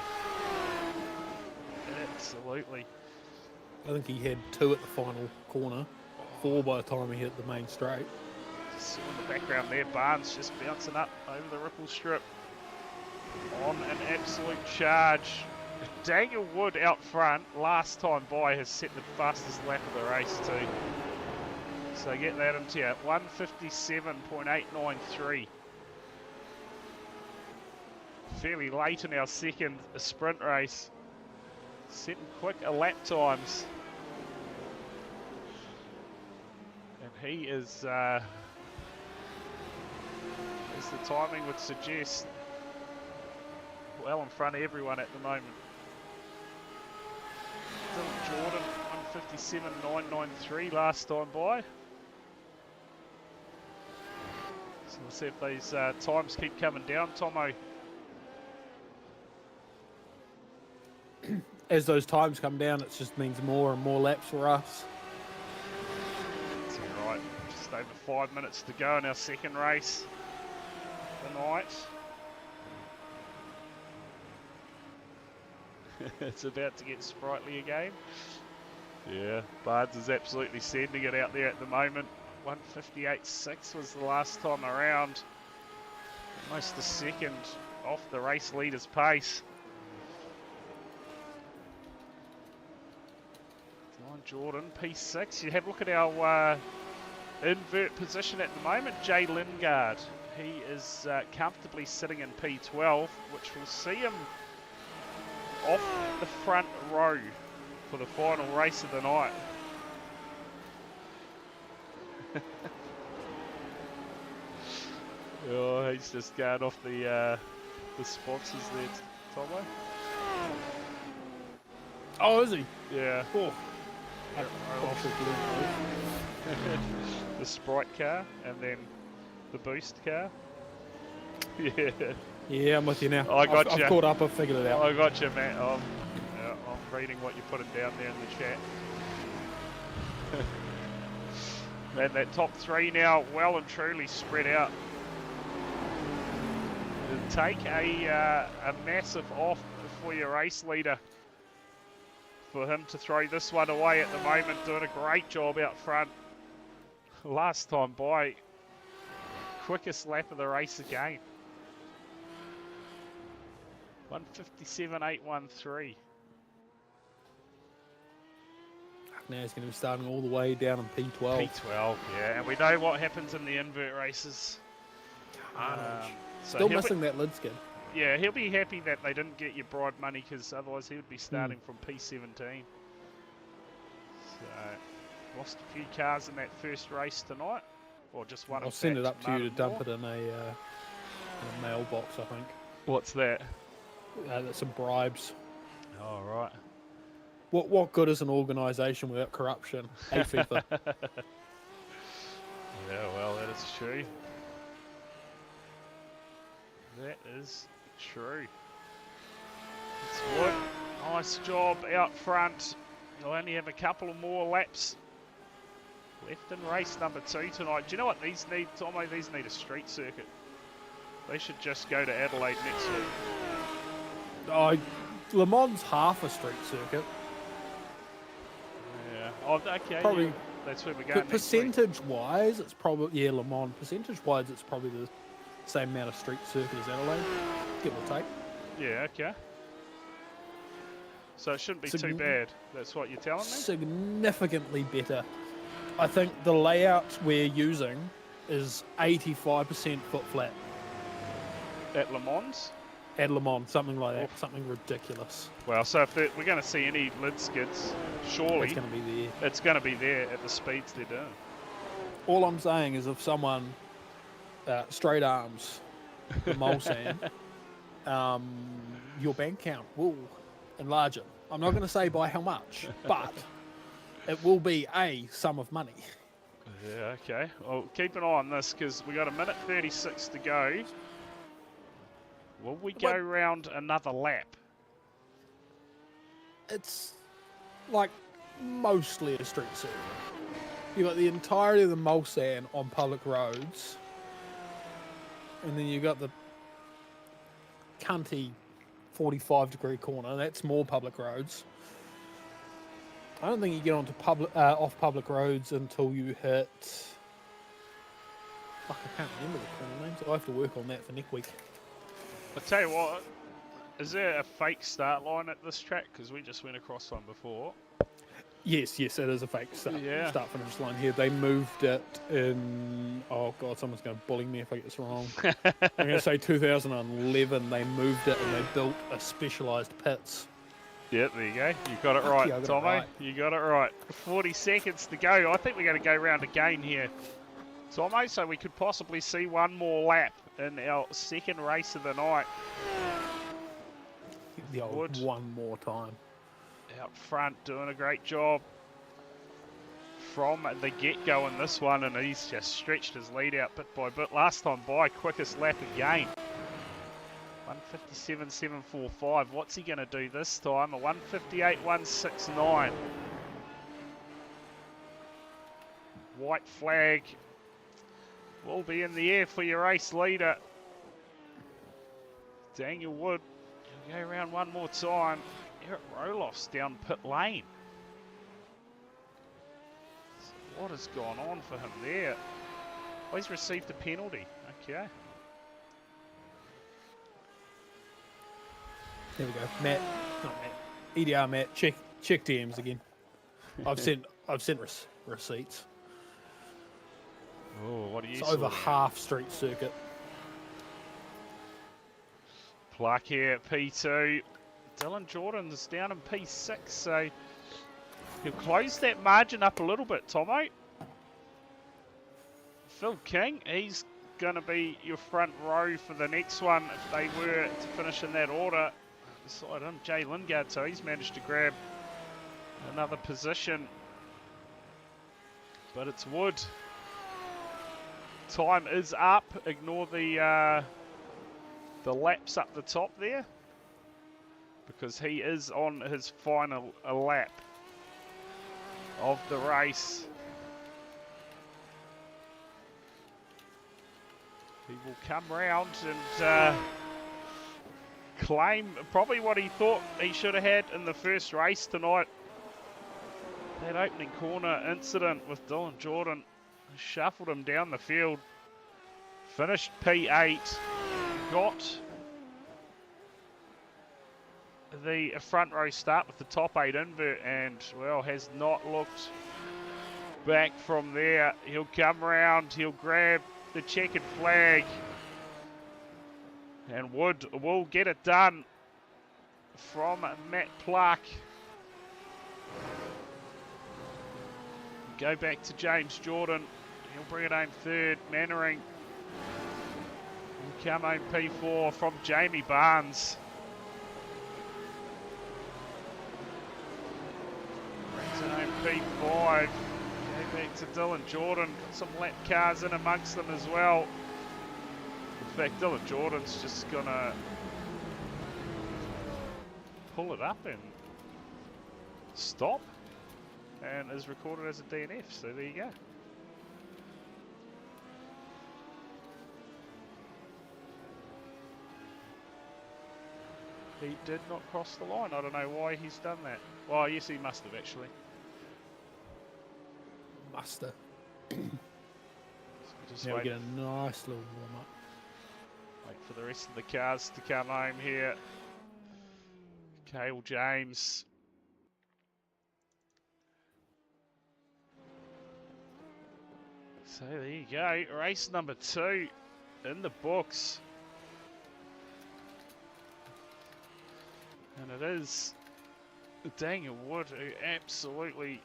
Speaker 1: Absolutely.
Speaker 2: I think he had 2 at the final corner. 4 by the time he hit the main straight.
Speaker 1: Just in the background there, Barnes just bouncing up over the ripple strip on an absolute charge. Daniel Wood out front, last time by, has set the fastest lap of the race too. So get that into you, 1:57.893. Fairly late in our second sprint race. Setting quick lap times. And he is, as the timing would suggest, well in front of everyone at the moment. Dylan Jordan, 1:57.993 last time by. So we'll see if these times keep coming down, Tomo.
Speaker 2: As those times come down, it just means more and more laps for us.
Speaker 1: That's all right. Just over 5 minutes to go in our second race tonight. It's about to get sprightly again. Yeah, Barnes is absolutely sending it out there at the moment. 1:58.6 was the last time around. Almost a second off the race leader's pace. Jordan, P6. You have a look at our invert position at the moment. Jay Lingard, he is comfortably sitting in P12, which will see him off the front row for the final race of the night. Oh, he's just going off the sponsors there, Tomo.
Speaker 2: Oh, is he?
Speaker 1: Yeah.
Speaker 2: Oh.
Speaker 1: The Sprite car and then the Boost car. Yeah.
Speaker 2: Yeah, I'm with you now.
Speaker 1: I got you.
Speaker 2: I've caught up. I've figured it out.
Speaker 1: I got you, Matt. I'm reading what you're putting down there in the chat. And that top 3 now well and truly spread out. It'll take a massive off for your race leader for him to throw this one away at the moment. Doing a great job out front. Last time by, quickest lap of the race again. 1:57.813.
Speaker 2: Now he's going to be starting all the way down in P12.
Speaker 1: P12, yeah, and we know what happens in the invert races.
Speaker 2: Still missing that lid skin.
Speaker 1: Yeah, he'll be happy that they didn't get your bride money, because otherwise he would be starting from P17. So, lost a few cars in that first race tonight, or just one.
Speaker 2: I'll send it up to you to dump it in a mailbox, I think.
Speaker 1: What's that?
Speaker 2: That's some bribes.
Speaker 1: Oh, right.
Speaker 2: What good is an organisation without corruption? Hey, FIFA.
Speaker 1: Yeah, well, that is true. That is true. It's Wood. Nice job out front. You'll only have a couple of more laps left in race number 2 tonight. Do you know what these need, Tomo? These need a street circuit. They should just go to Adelaide next week.
Speaker 2: Le Mans half a street circuit.
Speaker 1: Yeah. Oh, okay.
Speaker 2: Probably.
Speaker 1: Yeah. That's where we're going.
Speaker 2: But percentage-wise, it's probably Le Mans. Percentage-wise, it's probably the same amount of street circuit as Adelaide, give or take.
Speaker 1: Yeah. Okay. So it shouldn't be too bad. That's what you're telling me?
Speaker 2: Significantly better. I think the layout we're using is 85% foot flat.
Speaker 1: At Le Mans?
Speaker 2: at Le Mans, something like that, something ridiculous.
Speaker 1: Well, so if we're going to see any lid skids, surely
Speaker 2: It's going to be there.
Speaker 1: it's going to be there at the speeds they're doing.
Speaker 2: All I'm saying is if someone straight arms the Mulsanne, your bank account will enlarge it. I'm not going to say by how much, but it will be a sum of money.
Speaker 1: Yeah, okay. Well, keep an eye on this because we got 1:36 to go. Will we go round another lap?
Speaker 2: It's like mostly a street circuit. You've got the entirety of the Mulsanne on public roads, and then you've got the cunty 45-degree corner. That's more public roads. I don't think you get onto off public roads until you hit. Fuck, I can't remember the corner names. I have to work on that for next week.
Speaker 1: I'll tell you what, is there a fake start line at this track? Because we just went across one before.
Speaker 2: Yes, it is a fake start finish line here. They moved it in. Oh god, someone's going to bully me if I get this wrong. I'm going to say 2011. They moved it and they built a specialised pits.
Speaker 1: Yeah, there you go. You got it right, Tommy. You got it right. 40 seconds to go. I think we're going to go round again here, Tommy, so we could possibly see one more lap in our second race of the night.
Speaker 2: The old one more time.
Speaker 1: Out front, doing a great job from the get-go in this one, and he's just stretched his lead out bit by bit. Last time by, quickest lap again. 1:57.745. What's he going to do this time? A 1:58.169. White flag will be in the air for your race leader. Daniel Wood. Go around one more time. Eric Roloff's down pit lane. So what has gone on for him there? Oh, he's received a penalty. Okay.
Speaker 2: There we go. Matt, not Matt. EDR Matt, check DMs again. I've sent receipts.
Speaker 1: Oh, what are you?
Speaker 2: It's over half street circuit.
Speaker 1: Pluck here at P2. Dylan Jordan's down in P6, so he'll close that margin up a little bit, Tomo. Phil King, he's going to be your front row for the next one if they were to finish in that order. Beside him, Jay Lingard, so he's managed to grab another position. But it's Wood. Time is up. Ignore the laps up the top there, because he is on his final lap of the race. He will come round and claim probably what he thought he should have had in the first race tonight. That opening corner incident with Dylan Jordan shuffled him down the field. Finished P8. Got the front row start with the top 8 invert and, well, has not looked back from there. He'll come round, he'll grab the checkered flag, and Wood will get it done from Matt Pluck. Go back to James Jordan. He'll bring it home third. Mannering will come home P4 from Jamie Barnes. Brings it home P5. Go back to Dylan Jordan. Got some lap cars in amongst them as well. In fact, Dylan Jordan's just gonna pull it up and stop, and is recorded as a DNF, so there you go. He did not cross the line. I don't know why he's done that. Well, yes, he must have actually.
Speaker 2: Must have.
Speaker 1: Just
Speaker 2: Now we
Speaker 1: wait,
Speaker 2: get a nice little warm up.
Speaker 1: wait for the rest of the cars to come home here. Cale James. So there you go, race number 2 in the books. And it is Daniel Wood who absolutely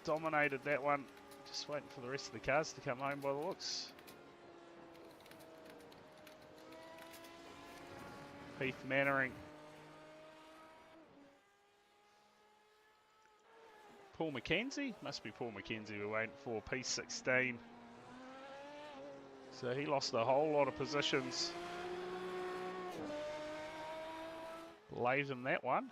Speaker 1: dominated that one. Just waiting for the rest of the cars to come home by the looks. Heath Mannering. Paul McKenzie? Must be Paul McKenzie we're waiting for, P16. So he lost a whole lot of positions. Late in that one.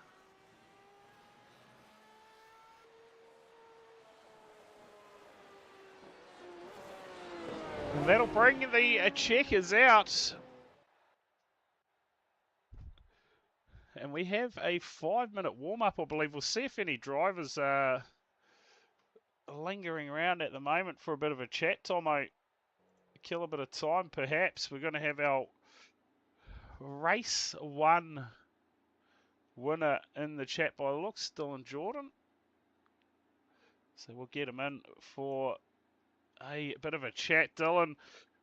Speaker 1: And that'll bring the checkers out. And we have a 5-minute warm-up, I believe. We'll see if any drivers are lingering around at the moment for a bit of a chat, Tomo. Kill a bit of time, perhaps. We're going to have our race 1 winner in the chat by the looks, Dylan Jordan. So we'll get him in for a bit of a chat, Dylan.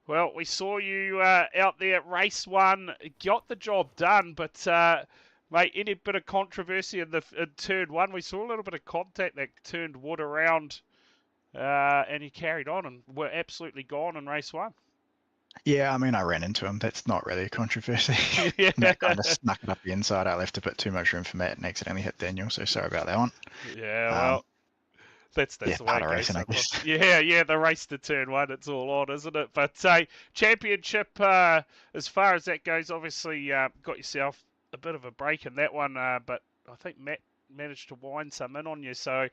Speaker 1: Well, we saw you out there at race 1, got the job done, but mate, any bit of controversy in turn 1? We saw a little bit of contact that turned Wood around, and he carried on and were absolutely gone in race 1.
Speaker 3: Yeah, I mean, I ran into him. That's not really a controversy.
Speaker 1: Yeah.
Speaker 3: Matt kind of snuck it up the inside. I left a bit too much room for Matt and accidentally hit Daniel, so sorry about that one.
Speaker 1: Yeah, well, that's
Speaker 3: yeah,
Speaker 1: the way
Speaker 3: part
Speaker 1: it
Speaker 3: of
Speaker 1: goes.
Speaker 3: racing, I guess.
Speaker 1: Yeah, the race to turn 1, it's all on, isn't it? But championship, as far as that goes, obviously got yourself a bit of a break in that one, but I think Matt managed to wind some in on you, so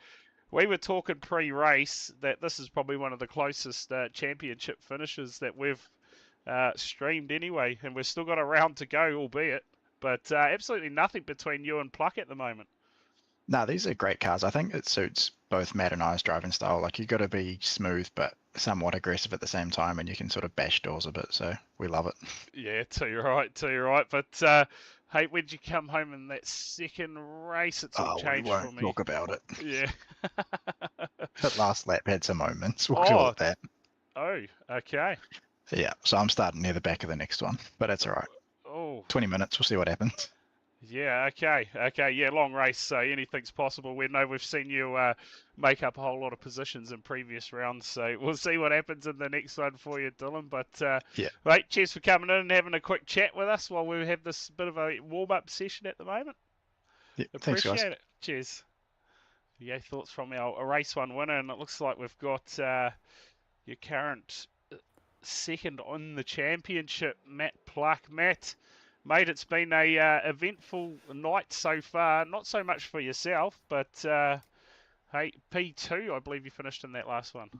Speaker 1: we were talking pre-race that this is probably one of the closest championship finishes that we've streamed anyway, and we've still got a round to go, albeit, but absolutely nothing between you and Pluck at the moment.
Speaker 3: No, these are great cars. I think it suits both Matt and I's driving style. Like, you got to be smooth but somewhat aggressive at the same time, and you can sort of bash doors a bit, so we love it.
Speaker 1: Yeah, too right. But hey, when'd you come home in that second race? It's all changed
Speaker 3: we won't
Speaker 1: for me.
Speaker 3: talk about it.
Speaker 1: Yeah.
Speaker 3: That last lap had some moments. We'll call it that.
Speaker 1: Oh, okay.
Speaker 3: Yeah, so I'm starting near the back of the next one, but that's all right.
Speaker 1: Oh.
Speaker 3: 20 minutes, we'll see what happens.
Speaker 1: Yeah, okay. Yeah, long race, so anything's possible. We know we've seen you make up a whole lot of positions in previous rounds, so we'll see what happens in the next one for you, Dylan. But,
Speaker 3: yeah.
Speaker 1: Right, cheers for coming in and having a quick chat with us while we have this bit of a warm-up session at the moment.
Speaker 3: Yeah,
Speaker 1: Appreciate
Speaker 3: thanks, guys.
Speaker 1: it. Cheers. Yeah, thoughts from our race 1 winner, and it looks like we've got your current second on the championship, Matt Pluck. Matt, mate, it's been a eventful night so far. Not so much for yourself, but hey, P2, I believe you finished in that last one.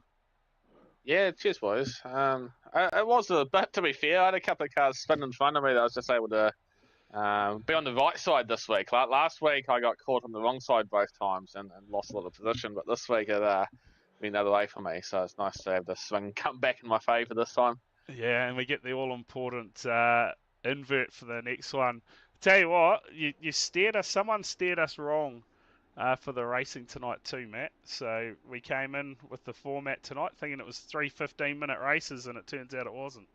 Speaker 4: Yeah, cheers, boys. It was a bit, to be fair. I had a couple of cars spin in front of me that I was just able to be on the right side this week. Like last week, I got caught on the wrong side both times and lost a lot of position, but this week it been the other way for me, so it's nice to have the swing come back in my favour this time.
Speaker 1: Yeah, and we get the all-important invert for the next one. Tell you what, you steered us. Someone steered us wrong for the racing tonight too, Matt. So we came in with the format tonight thinking it was 3 15-minute races, and it turns out it wasn't.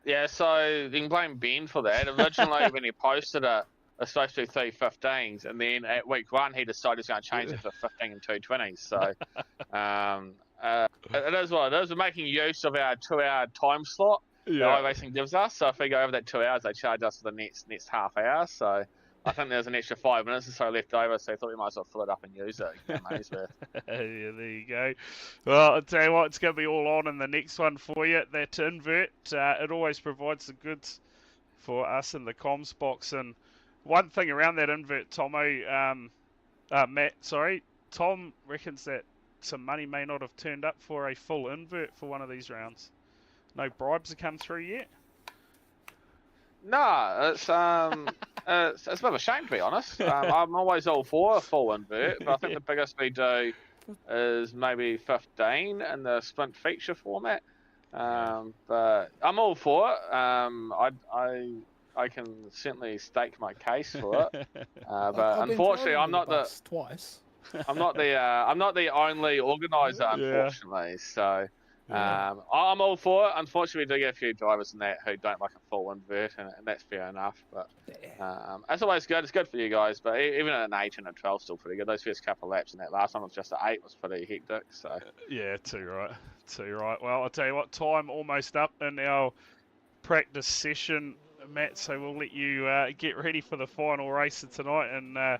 Speaker 4: Yeah, so you can blame Ben for that. Originally, when he posted it, it's supposed to be 3 15s, and then at week 1, he decided he's going to change it to 15 and 2 20s. So it is what it is. We're making use of our 2-hour time slot that iRacing gives us. So if we go over that 2 hours, they charge us for the next half hour. So I think there's an extra 5 minutes or so left over, so I thought we might as well fill it up and use it. Get money's worth.
Speaker 1: Yeah, there you go. Well, I'll tell you what, it's going to be all on in the next one for you. That invert, it always provides the goods for us in the comms box. And one thing around that invert, Matt, Tom reckons that some money may not have turned up for a full invert for one of these rounds. No bribes have come through yet?
Speaker 4: No, it's a bit of a shame, to be honest. I'm always all for a full invert, but I think the biggest we do is maybe 15 in the sprint feature format. But I'm all for it. I can certainly stake my case for it. But unfortunately, I'm not the only organizer, unfortunately. So
Speaker 2: Yeah.
Speaker 4: I'm all for it. Unfortunately, we do get a few drivers in that who don't like a full invert, and that's fair enough. But that's always good. It's good for you guys. But even at an 8 and a 12, still pretty good. Those first couple of laps and that last one was just an 8 was pretty hectic. So
Speaker 1: Yeah, too right. Too right. Well, I'll tell you what, time almost up in our practice session, Matt, so we'll let you get ready for the final race of tonight and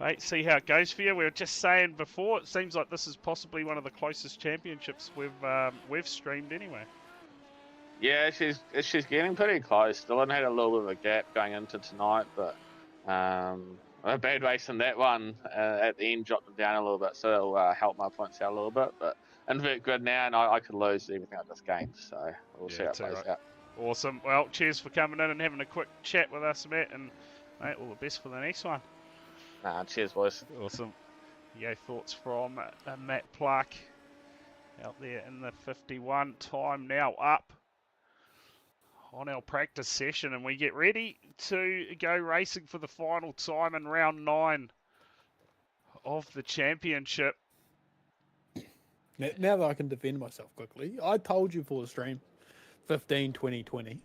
Speaker 1: mate, see how it goes for you. We were just saying before, it seems like this is possibly one of the closest championships we've streamed anyway.
Speaker 4: yeah, she's getting pretty close. Dylan had a little bit of a gap going into tonight, but a bad race in that one at the end dropped them down a little bit, so it'll help my points out a little bit. But invert good now, and I could lose everything I just gained, so we'll see how it plays out.
Speaker 1: Awesome. Well, cheers for coming in and having a quick chat with us, Matt, and mate, all the best for the next one.
Speaker 4: Cheers, boys.
Speaker 1: Awesome. Yeah, thoughts from Matt Clark out there in the 51. Time now up on our practice session, and we get ready to go racing for the final time in round 9 of the championship.
Speaker 2: Now that I can defend myself quickly, I told you for the stream 15, 20, 20.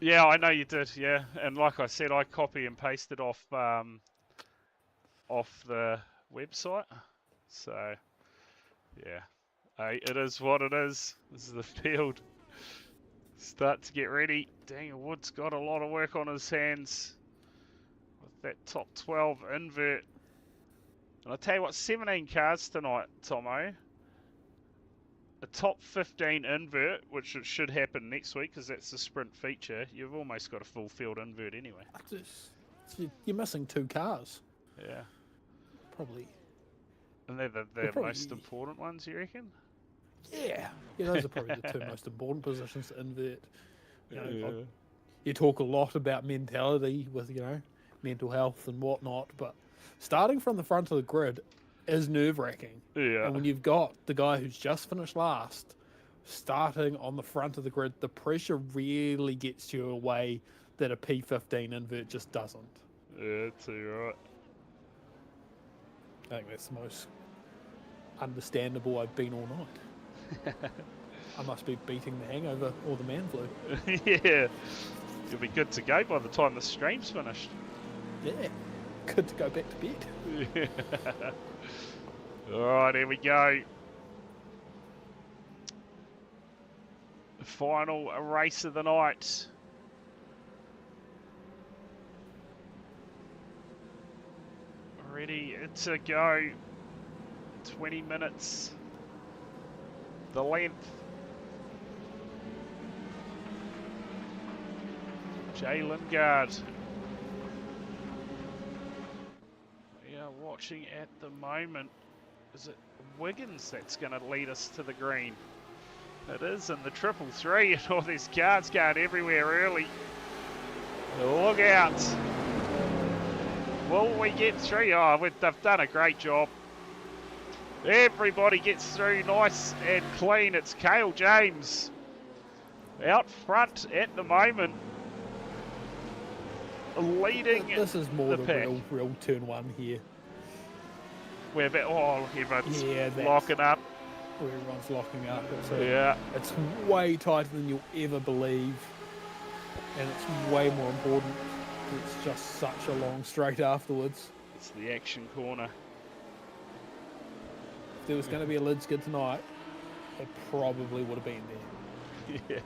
Speaker 1: Yeah, I know you did, yeah. And like I said, I copy and pasted off the website. So, yeah. Hey, it is what it is. This is the field. Start to get ready. Daniel Wood's got a lot of work on his hands with that top 12 invert. And I'll tell you what, 17 cars tonight, Tomo. A top 15 invert, which it should happen next week because that's the sprint feature. You've almost got a full field invert anyway.
Speaker 2: You're missing 2 cars.
Speaker 1: Yeah.
Speaker 2: Probably.
Speaker 1: And they're the most important ones, you reckon?
Speaker 2: Yeah. Those are probably the 2 most important positions to invert. You talk a lot about mentality with, mental health and whatnot, but starting from the front of the grid is nerve-wracking.
Speaker 1: Yeah.
Speaker 2: And when you've got the guy who's just finished last starting on the front of the grid, the pressure really gets you a way that a P15 invert just doesn't.
Speaker 1: Yeah, too right.
Speaker 2: I think that's the most understandable I've been all night. I must be beating the hangover or the man flu.
Speaker 1: Yeah. You'll be good to go by the time the stream's finished.
Speaker 2: Yeah. Good to go back to bed.
Speaker 1: Yeah. Alright, here we go. The final race of the night. Ready to go. 20 minutes. The length. Jay Lingard. We are watching at the moment. Is it Wiggins that's going to lead us to the green? It is in the 333, and all these cars going everywhere early. Look out. Will we get through? Oh, they've done a great job. Everybody gets through nice and clean. It's Cale James out front at the moment, leading
Speaker 2: This is more
Speaker 1: the
Speaker 2: the real turn 1 here.
Speaker 1: We're about, everyone's
Speaker 2: Yeah,
Speaker 1: locking up.
Speaker 2: Where everyone's locking up. It's way tighter than you'll ever believe. And it's way more important. It's just such a long straight afterwards.
Speaker 1: It's the action corner.
Speaker 2: If there was going to be a lid skid tonight, it probably would have been there.
Speaker 1: Yeah,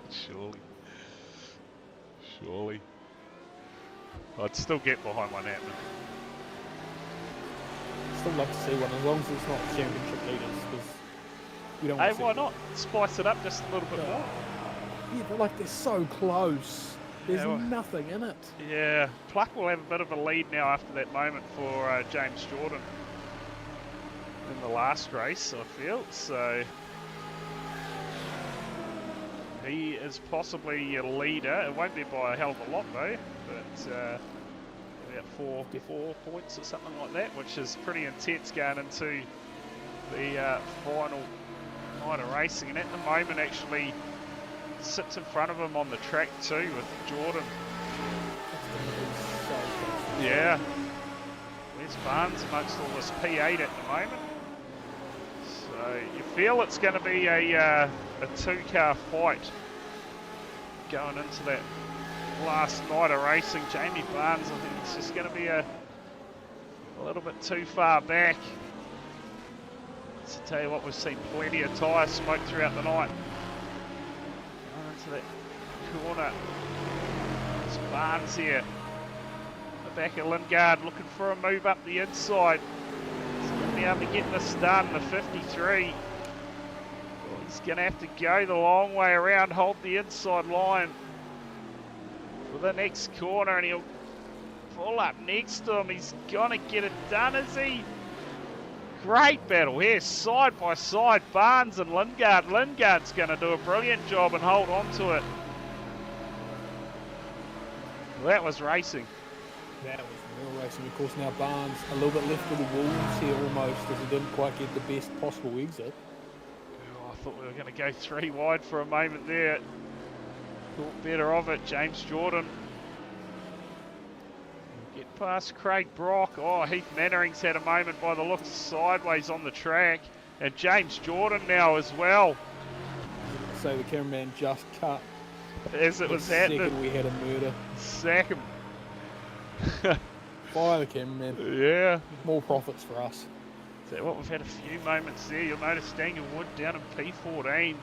Speaker 1: surely. I'd still get behind one happening.
Speaker 2: Still love to see one, as long as it's not championship leaders, because we don't.
Speaker 1: Hey, why not? Spice it up just a little bit more.
Speaker 2: Yeah, but they're so close. There's nothing in it.
Speaker 1: Yeah, Pluck will have a bit of a lead now after that moment for James Jordan in the last race, I feel. So he is possibly a leader. It won't be by a hell of a lot though, but about four points or something like that, which is pretty intense going into the final night of racing. And at the moment, actually sits in front of him on the track too with Jordan. Yeah. Where's Barnes amongst all this P8 at the moment? So So you feel it's going to be a two-car fight going into that last night of racing. Jamie Barnes, I think it's just going to be a little bit too far back. So tell you what, we've seen plenty of tyre smoke throughout the night. Going into that corner. It's Barnes here. The back of Lingard looking for a move up the inside. He's going to be able to get this done, the 53. Well, he's going to have to go the long way around, hold the inside line for the next corner, and he'll pull up next to him. He's going to get it done, is he? Great battle here, side by side, Barnes and Lingard. Lingard's going to do a brilliant job and hold on to it. Well, that was racing.
Speaker 2: That was real racing. Of course, now Barnes a little bit left of the walls here almost, as he didn't quite get the best possible exit.
Speaker 1: Oh, I thought we were going to go 3 wide for a moment there. Thought better of it. James Jordan. Get past Craig Brock. Oh, Heath Mannering's had a moment by the looks sideways on the track. And James Jordan now as well.
Speaker 2: So the cameraman just cut.
Speaker 1: As it was happening.
Speaker 2: We had a murder.
Speaker 1: Sack him.
Speaker 2: Fire the cameraman.
Speaker 1: Yeah.
Speaker 2: More profits for us.
Speaker 1: So what, we've had a few moments there. You'll notice Daniel Wood down in P14.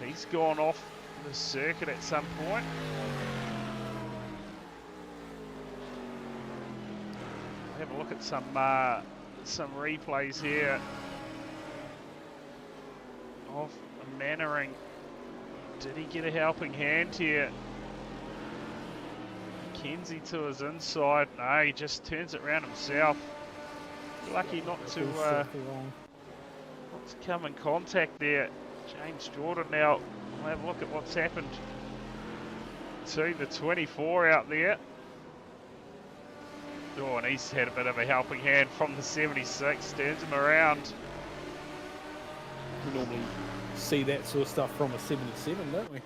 Speaker 1: He's gone off the circuit at some point. Have a look at some replays here of Mannering. Did he get a helping hand here? Kenzie to his inside. No, he just turns it around himself. Lucky not to come in contact there. James Jordan now. We'll have a look at what's happened to the 24 out there. Oh, and he's had a bit of a helping hand from the 76, turns him around.
Speaker 2: We normally see that sort of stuff from a 77, don't we?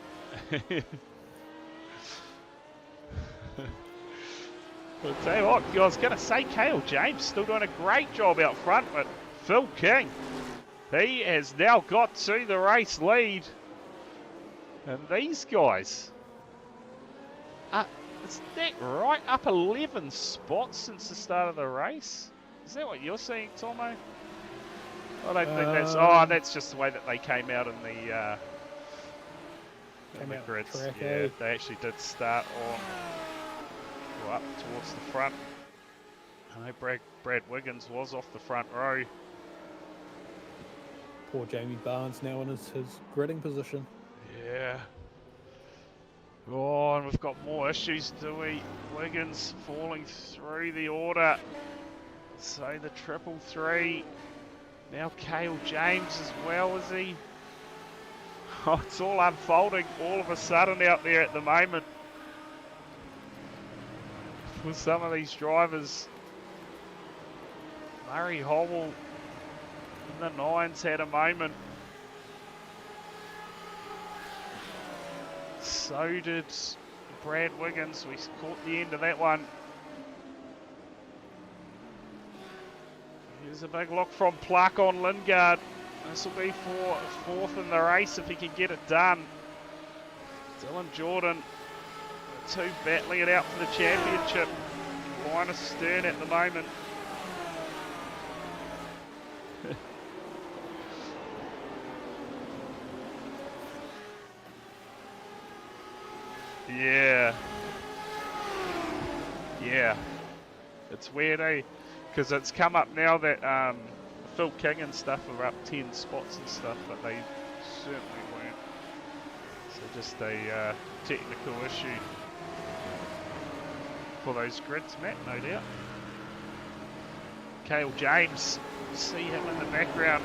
Speaker 1: I'll tell you what, I was going to say Cale James still doing a great job out front, but Phil King, he has now got to the race lead. And these guys, is that right? Up 11 spots since the start of the race? Is that what you're seeing, Tomo? I don't think that's... Oh, that's just the way that they came out in the grids.
Speaker 2: Track,
Speaker 1: yeah, they actually did start on... Well, up towards the front. I know Brad Wiggins was off the front row.
Speaker 2: Poor Jamie Barnes now in his gridding position.
Speaker 1: Yeah. Oh, and we've got more issues, do we? Wiggins falling through the order. So the 333. Now Cale James as well, is he? Oh, it's all unfolding all of a sudden out there at the moment. For some of these drivers. Murray Howell in the 9s had a moment. So did Brad Wiggins. We caught the end of that one. Here's a big look from Pluck on Lingard. This will be for 4th in the race if he can get it done. Dylan Jordan, the 2 battling it out for the championship. Linus Stern at the moment. Yeah. Yeah. It's weird, eh? Because it's come up now that Phil King and stuff are up 10 spots and stuff, but they certainly weren't. So just a technical issue for those grids, Matt, no doubt. Cale James, see him in the background.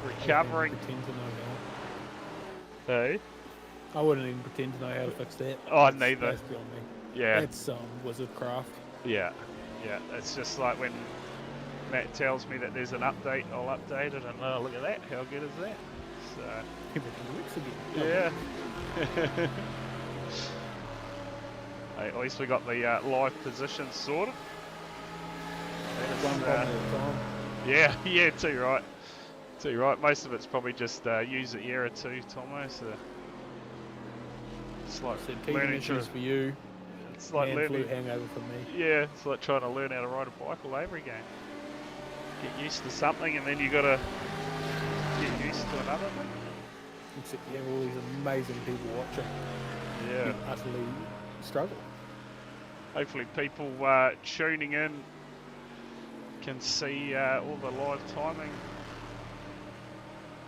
Speaker 1: Recovering. Hey?
Speaker 2: I wouldn't even pretend to know how to fix that.
Speaker 1: Oh, neither.
Speaker 2: That's beyond me.
Speaker 1: Yeah.
Speaker 2: That's wizard craft.
Speaker 1: Yeah. Yeah. It's just like when Matt tells me that there's an update, I'll update it, and oh, look at that. How good is that? So.
Speaker 2: Everything works again.
Speaker 1: Yeah. Hey, at least we got the live position sorted.
Speaker 2: One problem at a time.
Speaker 1: Yeah, yeah, too right. Too right. Most of it's probably just user error too, Tomo. So it's like
Speaker 2: Said teething
Speaker 1: learning to.
Speaker 2: issues for you.
Speaker 1: It's like
Speaker 2: Man flu
Speaker 1: learning.
Speaker 2: hangover for me.
Speaker 1: Yeah, it's like trying to learn how to ride a bike all over again. Get used to something, and then you gotta get used to another thing.
Speaker 2: Except you have all these amazing people watching.
Speaker 1: Yeah.
Speaker 2: You utterly struggle.
Speaker 1: Hopefully, people tuning in can see all the live timing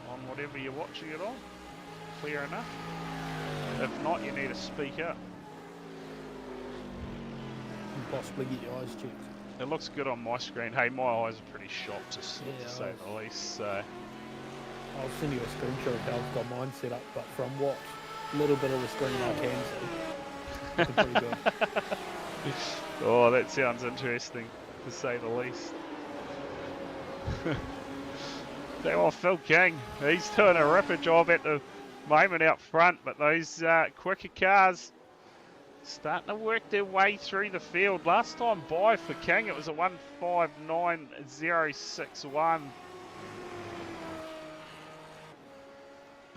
Speaker 1: on whatever you're watching it on. Clear enough. If not, you need to speak up.
Speaker 2: And possibly get your eyes checked.
Speaker 1: It looks good on my screen. Hey, my eyes are pretty shot, to
Speaker 2: Yeah,
Speaker 1: say the least. So.
Speaker 2: I'll send you a screenshot of how I've got mine set up, but from what little bit of the screen I can see, it's pretty good.
Speaker 1: Oh, that sounds interesting, to say the least. Well, Phil King, he's doing a ripper job at the moment out front, but those quicker cars starting to work their way through the field. Last time by for King, it was a 159.061.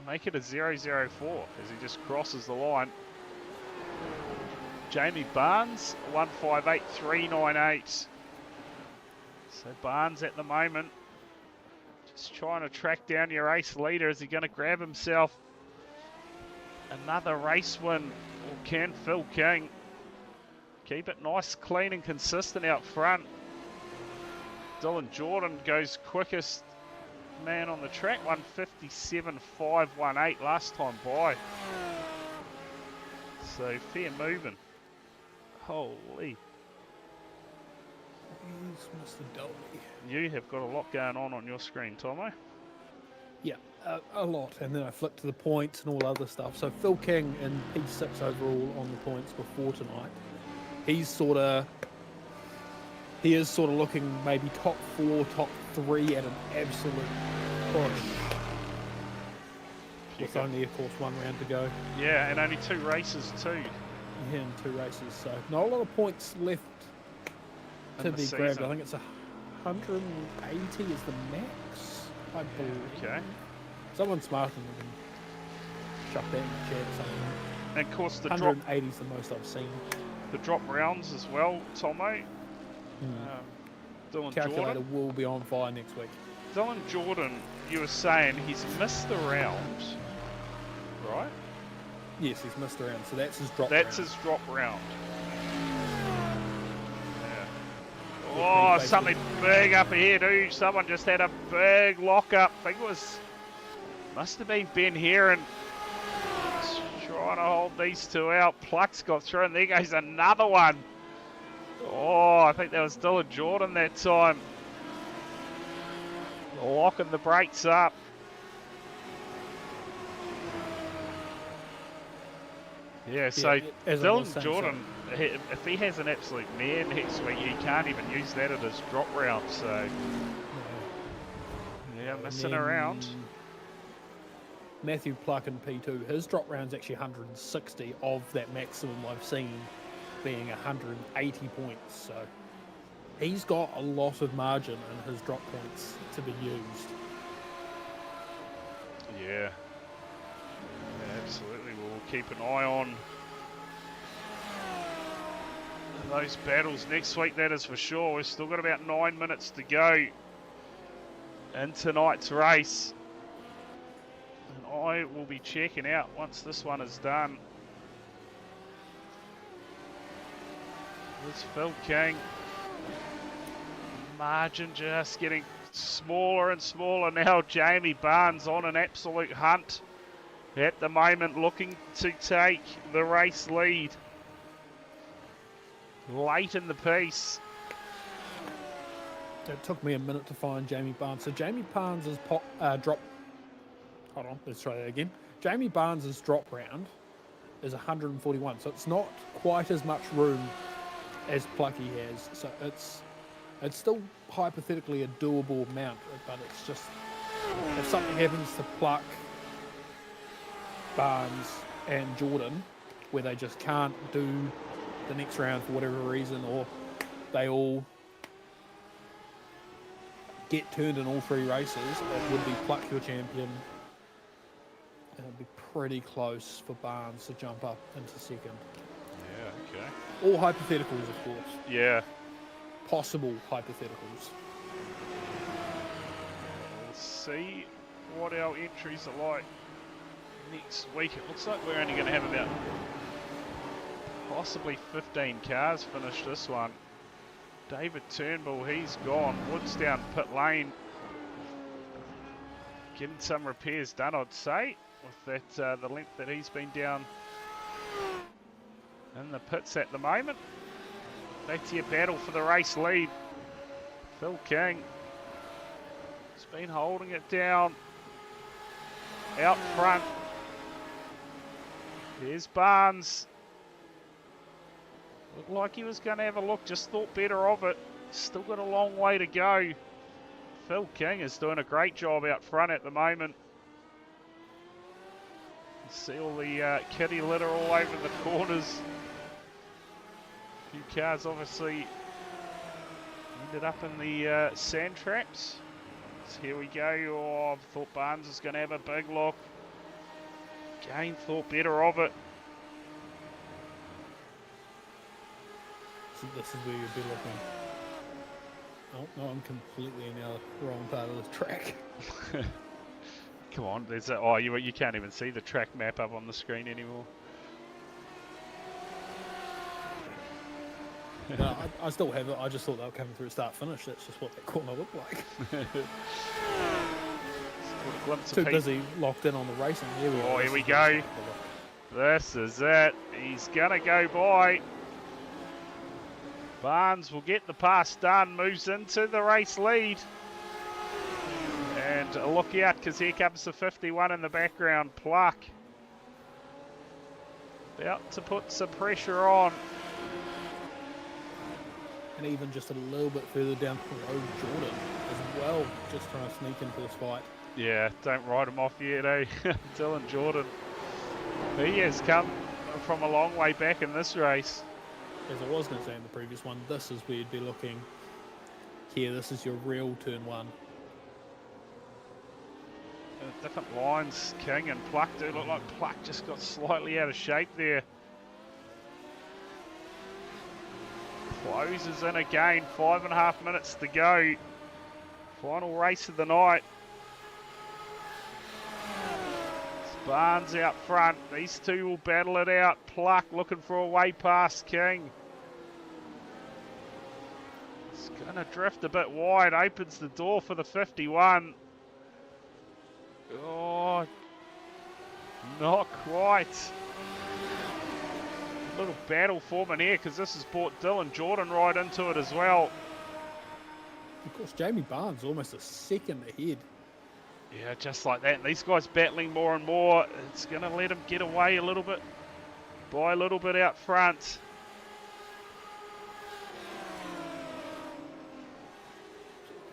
Speaker 1: Make it a 004 as he just crosses the line. Jamie Barnes, 158.398. So Barnes at the moment just trying to track down your race leader. Is he going to grab himself another race win, or can Phil King keep it nice, clean and consistent out front? Dylan Jordan goes quickest man on the track, 157.518 last time by. So fair moving. Holy.
Speaker 2: Yes, Mr. Dolly.
Speaker 1: You have got a lot going on your screen, Tomo.
Speaker 2: Yeah, a lot. And then I flipped to the points and all other stuff. So Phil King in P6 overall on the points before tonight. He is sort of looking maybe top 4, top 3 at an absolute push. With only, of course, one round to go.
Speaker 1: Yeah, and only 2 races too.
Speaker 2: Yeah, in 2 races. So not a lot of points left to be grabbed. I think it's 180 is the max, I believe.
Speaker 1: Okay.
Speaker 2: Someone smarter than can chuck that in the chat somewhere.
Speaker 1: And of course the
Speaker 2: 180 is the most I've seen.
Speaker 1: The drop rounds as well, Tomo. Dylan
Speaker 2: Calculator
Speaker 1: Jordan.
Speaker 2: will be on fire next week.
Speaker 1: Dylan Jordan, you were saying he's missed the round, right?
Speaker 2: Yes, he's missed around, so that's his drop
Speaker 1: That's
Speaker 2: round.
Speaker 1: his drop round. Yeah.
Speaker 2: Yeah,
Speaker 1: Oh, something big up ahead, dude. Someone just had a big lock-up. I think it must have been Ben Heron trying to hold these two out. Pluck's got through, and there goes another one. Oh, I think that was Dylan Jordan that time. Locking the brakes up. Yeah, so Dylan Jordan, if he has an absolute mare next week, he can't even use that at his drop round. So, yeah, missing around.
Speaker 2: Matthew Pluck in P2, his drop round's actually 160 of that maximum I've seen being 180 points. So he's got a lot of margin in his drop points to be used.
Speaker 1: Yeah. Absolutely, we'll keep an eye on those battles next week, that is for sure. We've still got about 9 minutes to go in tonight's race. And I will be checking out once this one is done. There's Phil King. Margin just getting smaller and smaller now. Jamie Barnes on an absolute hunt at the moment, looking to take the race lead late in the piece.
Speaker 2: It took me a minute to find Jamie Barnes. So Jamie Barnes' drop... Hold on, let's try that again. Jamie Barnes' drop round is 141, so it's not quite as much room as Plucky has. So it's still hypothetically a doable amount, but it's just... If something happens to Pluck, Barnes and Jordan, where they just can't do the next round for whatever reason, or they all get turned in all 3 races, it would be pluck your champion. And it'd be pretty close for Barnes to jump up into second.
Speaker 1: Yeah, okay.
Speaker 2: All hypotheticals, of course.
Speaker 1: Yeah.
Speaker 2: Possible hypotheticals.
Speaker 1: We'll see what our entries are like next week. It looks like we're only going to have about possibly 15 cars finish this one. David Turnbull, he's gone. Wood's down pit lane. Getting some repairs done, I'd say, with that the length that he's been down in the pits at the moment. Back to your battle for the race lead. Phil King has been holding it down out front. There's Barnes. Looked like he was going to have a look, just thought better of it. Still got a long way to go. Phil King is doing a great job out front at the moment. You see all the kitty litter all over the corners. A few cars obviously ended up in the sand traps. So here we go. Oh, I thought Barnes was going to have a big look. Again, thought better of it.
Speaker 2: So this is where you'd be looking. Oh, no, I'm completely in the wrong part of the track.
Speaker 1: Come on, there's a, oh, you can't even see the track map up on the screen anymore.
Speaker 2: No, I still have it. I just thought they were coming through start finish. That's just what that corner looked like. Too busy locked in on the racing. Here we go.
Speaker 1: Here we go. This is it. He's going to go by. Barnes will get the pass done, moves into the race lead. And look out, because here comes the 51 in the background, Pluck. About to put some pressure on.
Speaker 2: And even just a little bit further down the road, Jordan as well, just trying to sneak into this fight.
Speaker 1: Yeah, don't write him off yet, eh? Dylan Jordan. He has come from a long way back in this race.
Speaker 2: As I was going to say in the previous one, this is where you'd be looking. Here, this is your real turn 1.
Speaker 1: Different lines, King and Pluck do look like Pluck just got slightly out of shape there. Closes in again, 5.5 minutes to go. Final race of the night. It's Barnes out front. These two will battle it out. Pluck looking for a way past King. It's going to drift a bit wide. Opens the door for the 51. Oh, not quite. A little battle forming here because this has brought Dylan Jordan right into it as well.
Speaker 2: Of course, Jamie Barnes almost a second ahead.
Speaker 1: Yeah, just like that. These guys battling more and more. It's going to let him get away a little bit. By a little bit out front.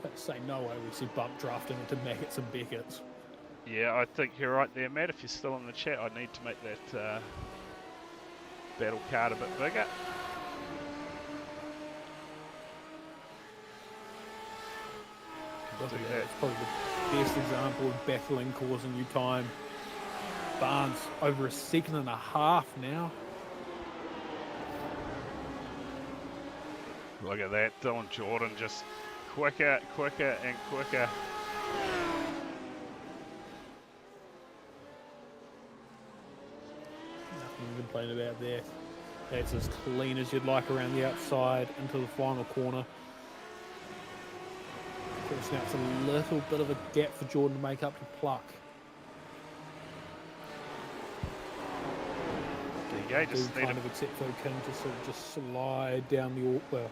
Speaker 2: Let's say no way we see bump drafting into Maggots and Beckett's.
Speaker 1: Yeah, I think you're right there, Matt. If you're still in the chat, I need to make that battle card a bit bigger.
Speaker 2: Look at that. It's probably the best example of battling causing you time. Barnes over 1.5 seconds now.
Speaker 1: Look at that, Dylan Jordan just quicker, quicker and quicker.
Speaker 2: Nothing to complain about there. That's as clean as you'd like around the outside into the final corner. Of course, now it's a little bit of a gap for Jordan to make up to Pluck.
Speaker 1: There you go, just need
Speaker 2: kind of accept for King to sort of just slide down the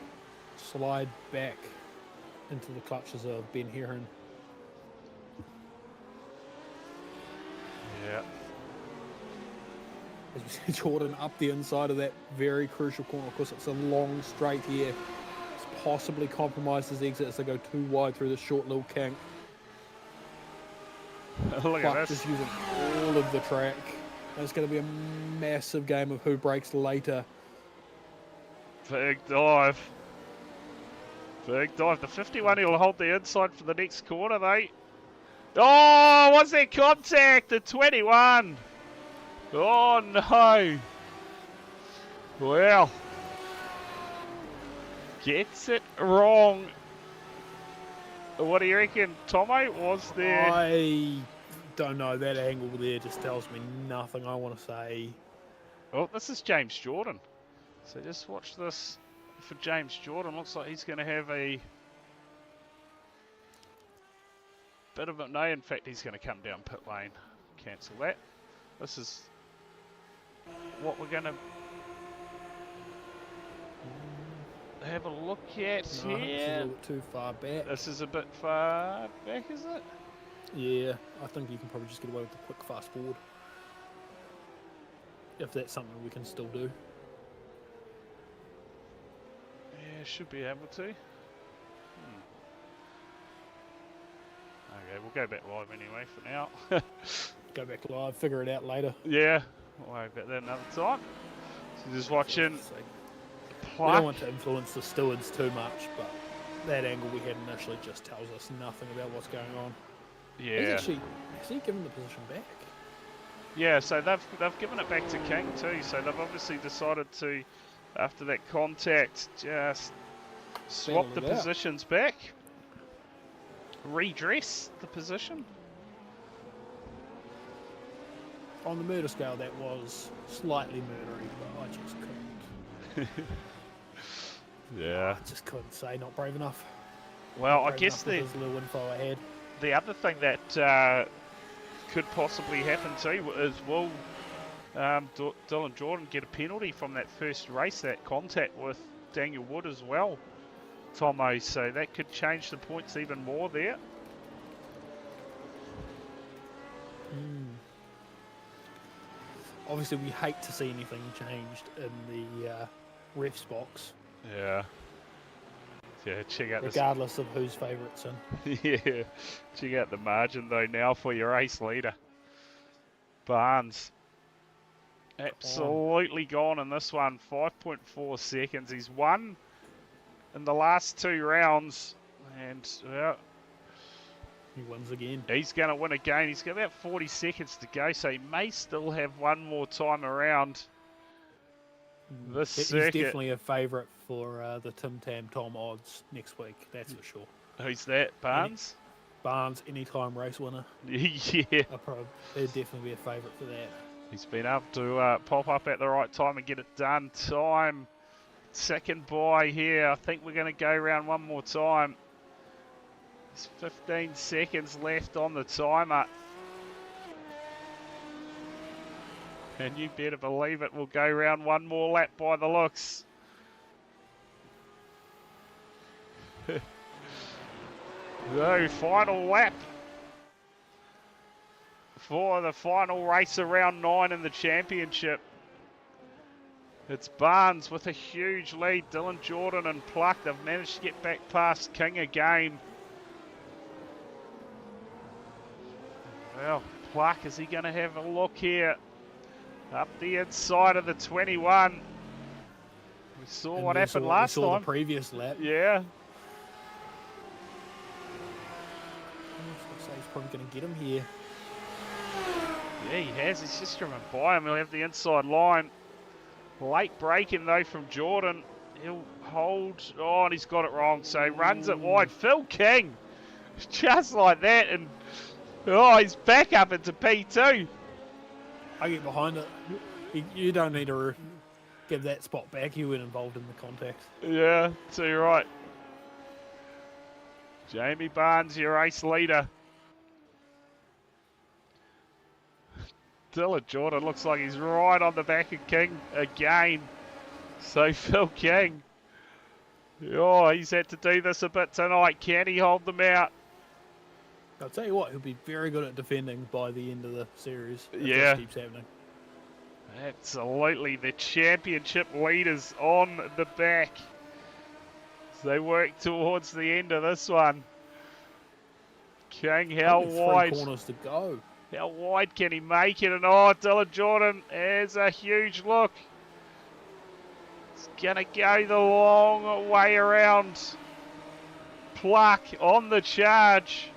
Speaker 2: slide back into the clutches of Ben Heron.
Speaker 1: Yeah.
Speaker 2: As we see Jordan up the inside of that very crucial corner. Of course, it's a long straight here. It's possibly compromised his exit as they go too wide through the short little kink.
Speaker 1: Look at this.
Speaker 2: Just using all of the track. And it's going to be a massive game of who breaks later.
Speaker 1: Big dive. Big dive. The 51, he'll hold the inside for the next corner, though. Oh, was there contact? The 21. Oh, no. Well, gets it wrong. What do you reckon, Tomo? Was there...
Speaker 2: I don't know. That angle there just tells me nothing. I want to say...
Speaker 1: Oh, this is James Jordan. So just watch this for James Jordan. Looks like he's going to have a bit of a... No, in fact, he's going to come down pit lane. Cancel that. This is what we're going to have a look at
Speaker 2: No,
Speaker 1: here.
Speaker 2: it's a little bit too far back.
Speaker 1: This is a bit far back, is it?
Speaker 2: Yeah, I think you can probably just get away with the quick fast forward. If that's something we can still do.
Speaker 1: Yeah, should be able to. Okay, we'll go back live anyway for now.
Speaker 2: Go back live, figure it out later.
Speaker 1: Yeah, we'll worry about that another time. So just watching
Speaker 2: So, we
Speaker 1: Pluck.
Speaker 2: don't want to influence the stewards too much, but that angle we had initially just tells us nothing about what's going on.
Speaker 1: Yeah.
Speaker 2: Has he given the position back?
Speaker 1: Yeah, so they've given it back to King too. So they've obviously decided to, after that contact, just swap the
Speaker 2: Battle it out.
Speaker 1: positions back, redress the position.
Speaker 2: On the murder scale, that was slightly murdery, but I just couldn't.
Speaker 1: Yeah.
Speaker 2: I just couldn't say, not brave enough.
Speaker 1: Well, I
Speaker 2: Brave
Speaker 1: guess
Speaker 2: enough with this little info I had.
Speaker 1: the other thing that could possibly happen too is will Dylan Jordan get a penalty from that first race, that contact with Daniel Wood as well, Tomo, so that could change the points even more there.
Speaker 2: Obviously, we hate to see anything changed in the refs box,
Speaker 1: Yeah. Yeah, check out this.
Speaker 2: regardless of whose favourites in.
Speaker 1: Yeah, check out the margin though now for your race leader. Barnes. Absolutely gone in this one. 5.4 seconds. He's won in the last 2 rounds. And well,
Speaker 2: He wins again.
Speaker 1: he's going to win again. He's got about 40 seconds to go, so he may still have one more time around this
Speaker 2: He's
Speaker 1: circuit.
Speaker 2: definitely a favourite for the Tim Tam Tom odds next week, that's for sure.
Speaker 1: Who's that, Barnes?
Speaker 2: Barnes, anytime race winner.
Speaker 1: Yeah.
Speaker 2: He'd definitely be a favourite for that.
Speaker 1: He's been able to pop up at the right time and get it done. Time second by here. I think we're going to go around one more time. There's 15 seconds left on the timer. And you better believe it, we'll go round one more lap by the looks. So, final lap for the final race of round 9 in the championship. It's Barnes with a huge lead. Dylan Jordan and Pluck, they've managed to get back past King again. Well, Pluck, is he going to have a look here? Up the inside of the 21. We saw what happened last
Speaker 2: we saw
Speaker 1: time.
Speaker 2: the previous lap.
Speaker 1: Yeah.
Speaker 2: So he's probably going to get him here.
Speaker 1: Yeah, he has. He's just driven by him. He'll have the inside line. Late braking, though, from Jordan. He'll hold. Oh, and he's got it wrong. So he runs it wide. Phil King. Just like that. And, oh, he's back up into P2.
Speaker 2: I get behind it. You don't need to give that spot back. You weren't involved in the contact.
Speaker 1: Yeah, too right. Jamie Barnes, your race leader. Dylan Jordan looks like he's right on the back of King again. So Phil King. Oh, he's had to do this a bit tonight. Can he hold them out?
Speaker 2: I'll tell you what, he'll be very good at defending by the end of the series. If
Speaker 1: Yeah.
Speaker 2: this keeps happening.
Speaker 1: Absolutely. The championship leaders on the back. As they work towards the end of this one. King, how
Speaker 2: Only
Speaker 1: wide?
Speaker 2: 3 corners to go.
Speaker 1: How wide can he make it? And oh, Dylan Jordan has a huge look. It's going to go the long way around. Pluck on the charge.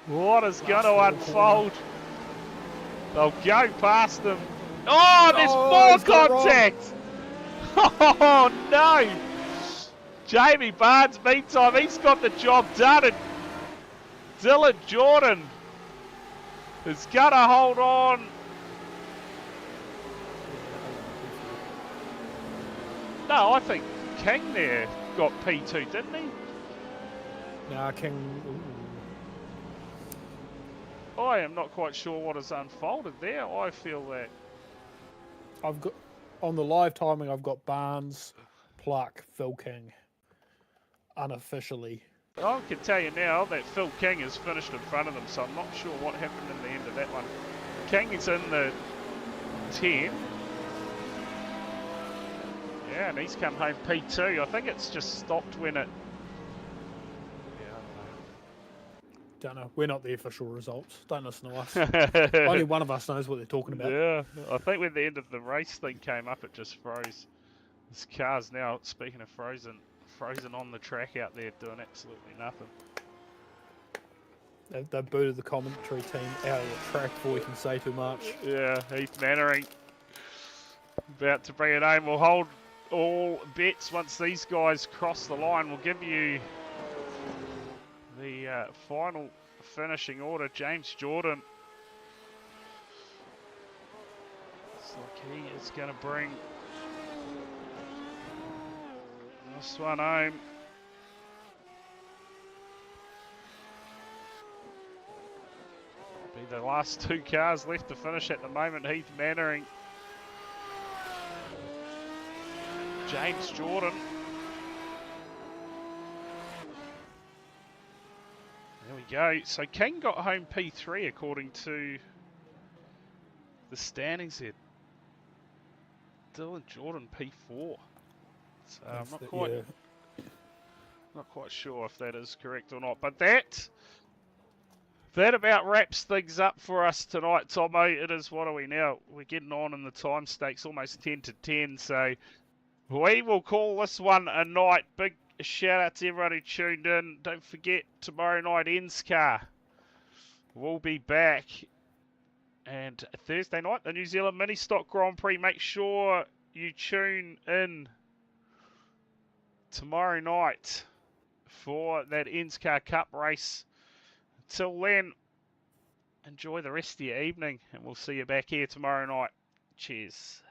Speaker 1: What is going to unfold? They'll go past them. Oh, there's more contact! Oh no! Jamie Barnes, meantime, he's got the job done, and Dylan Jordan is going to hold on. No, I think King there got P2, didn't he?
Speaker 2: Nah, King. Ooh.
Speaker 1: I am not quite sure what has unfolded there. I feel that.
Speaker 2: I've got on the live timing. I've got Barnes, Pluck, Phil King. Unofficially.
Speaker 1: I can tell you now that Phil King has finished in front of them, so I'm not sure what happened in the end of that one. King is in the 10. Yeah, and he's come home P2. I think it's just stopped when it... Yeah, I
Speaker 2: Don't know. We're not the official results. Don't listen to us. Only one of us knows what they're talking about.
Speaker 1: Yeah, I think when the end of the race thing came up, it just froze. This car's now, speaking of frozen on the track out there doing absolutely nothing.
Speaker 2: They booted the commentary team out of the track before we can say too much.
Speaker 1: Yeah, Heath Mannering about to bring it home. We'll hold all bets once these guys cross the line. We'll give you the final finishing order. James Jordan. Looks like he is going to bring this one home. Be the last two cars left to finish at the moment. Heath Mannering, James Jordan. There we go. So King got home P3 according to the standings here. Dylan Jordan P4. So I'm not quite sure if that is correct or not. But that about wraps things up for us tonight, Tomo. It is, what are we now? We're getting on in the time stakes, almost 10 to 10. So we will call this one a night. Big shout out to everyone who tuned in. Don't forget, tomorrow night, NZiRL will be back. And Thursday night, the New Zealand Mini Stock Grand Prix. Make sure you tune in tomorrow night for that NZiRL Cup race. Until then, enjoy the rest of your evening, and we'll see you back here tomorrow night. Cheers.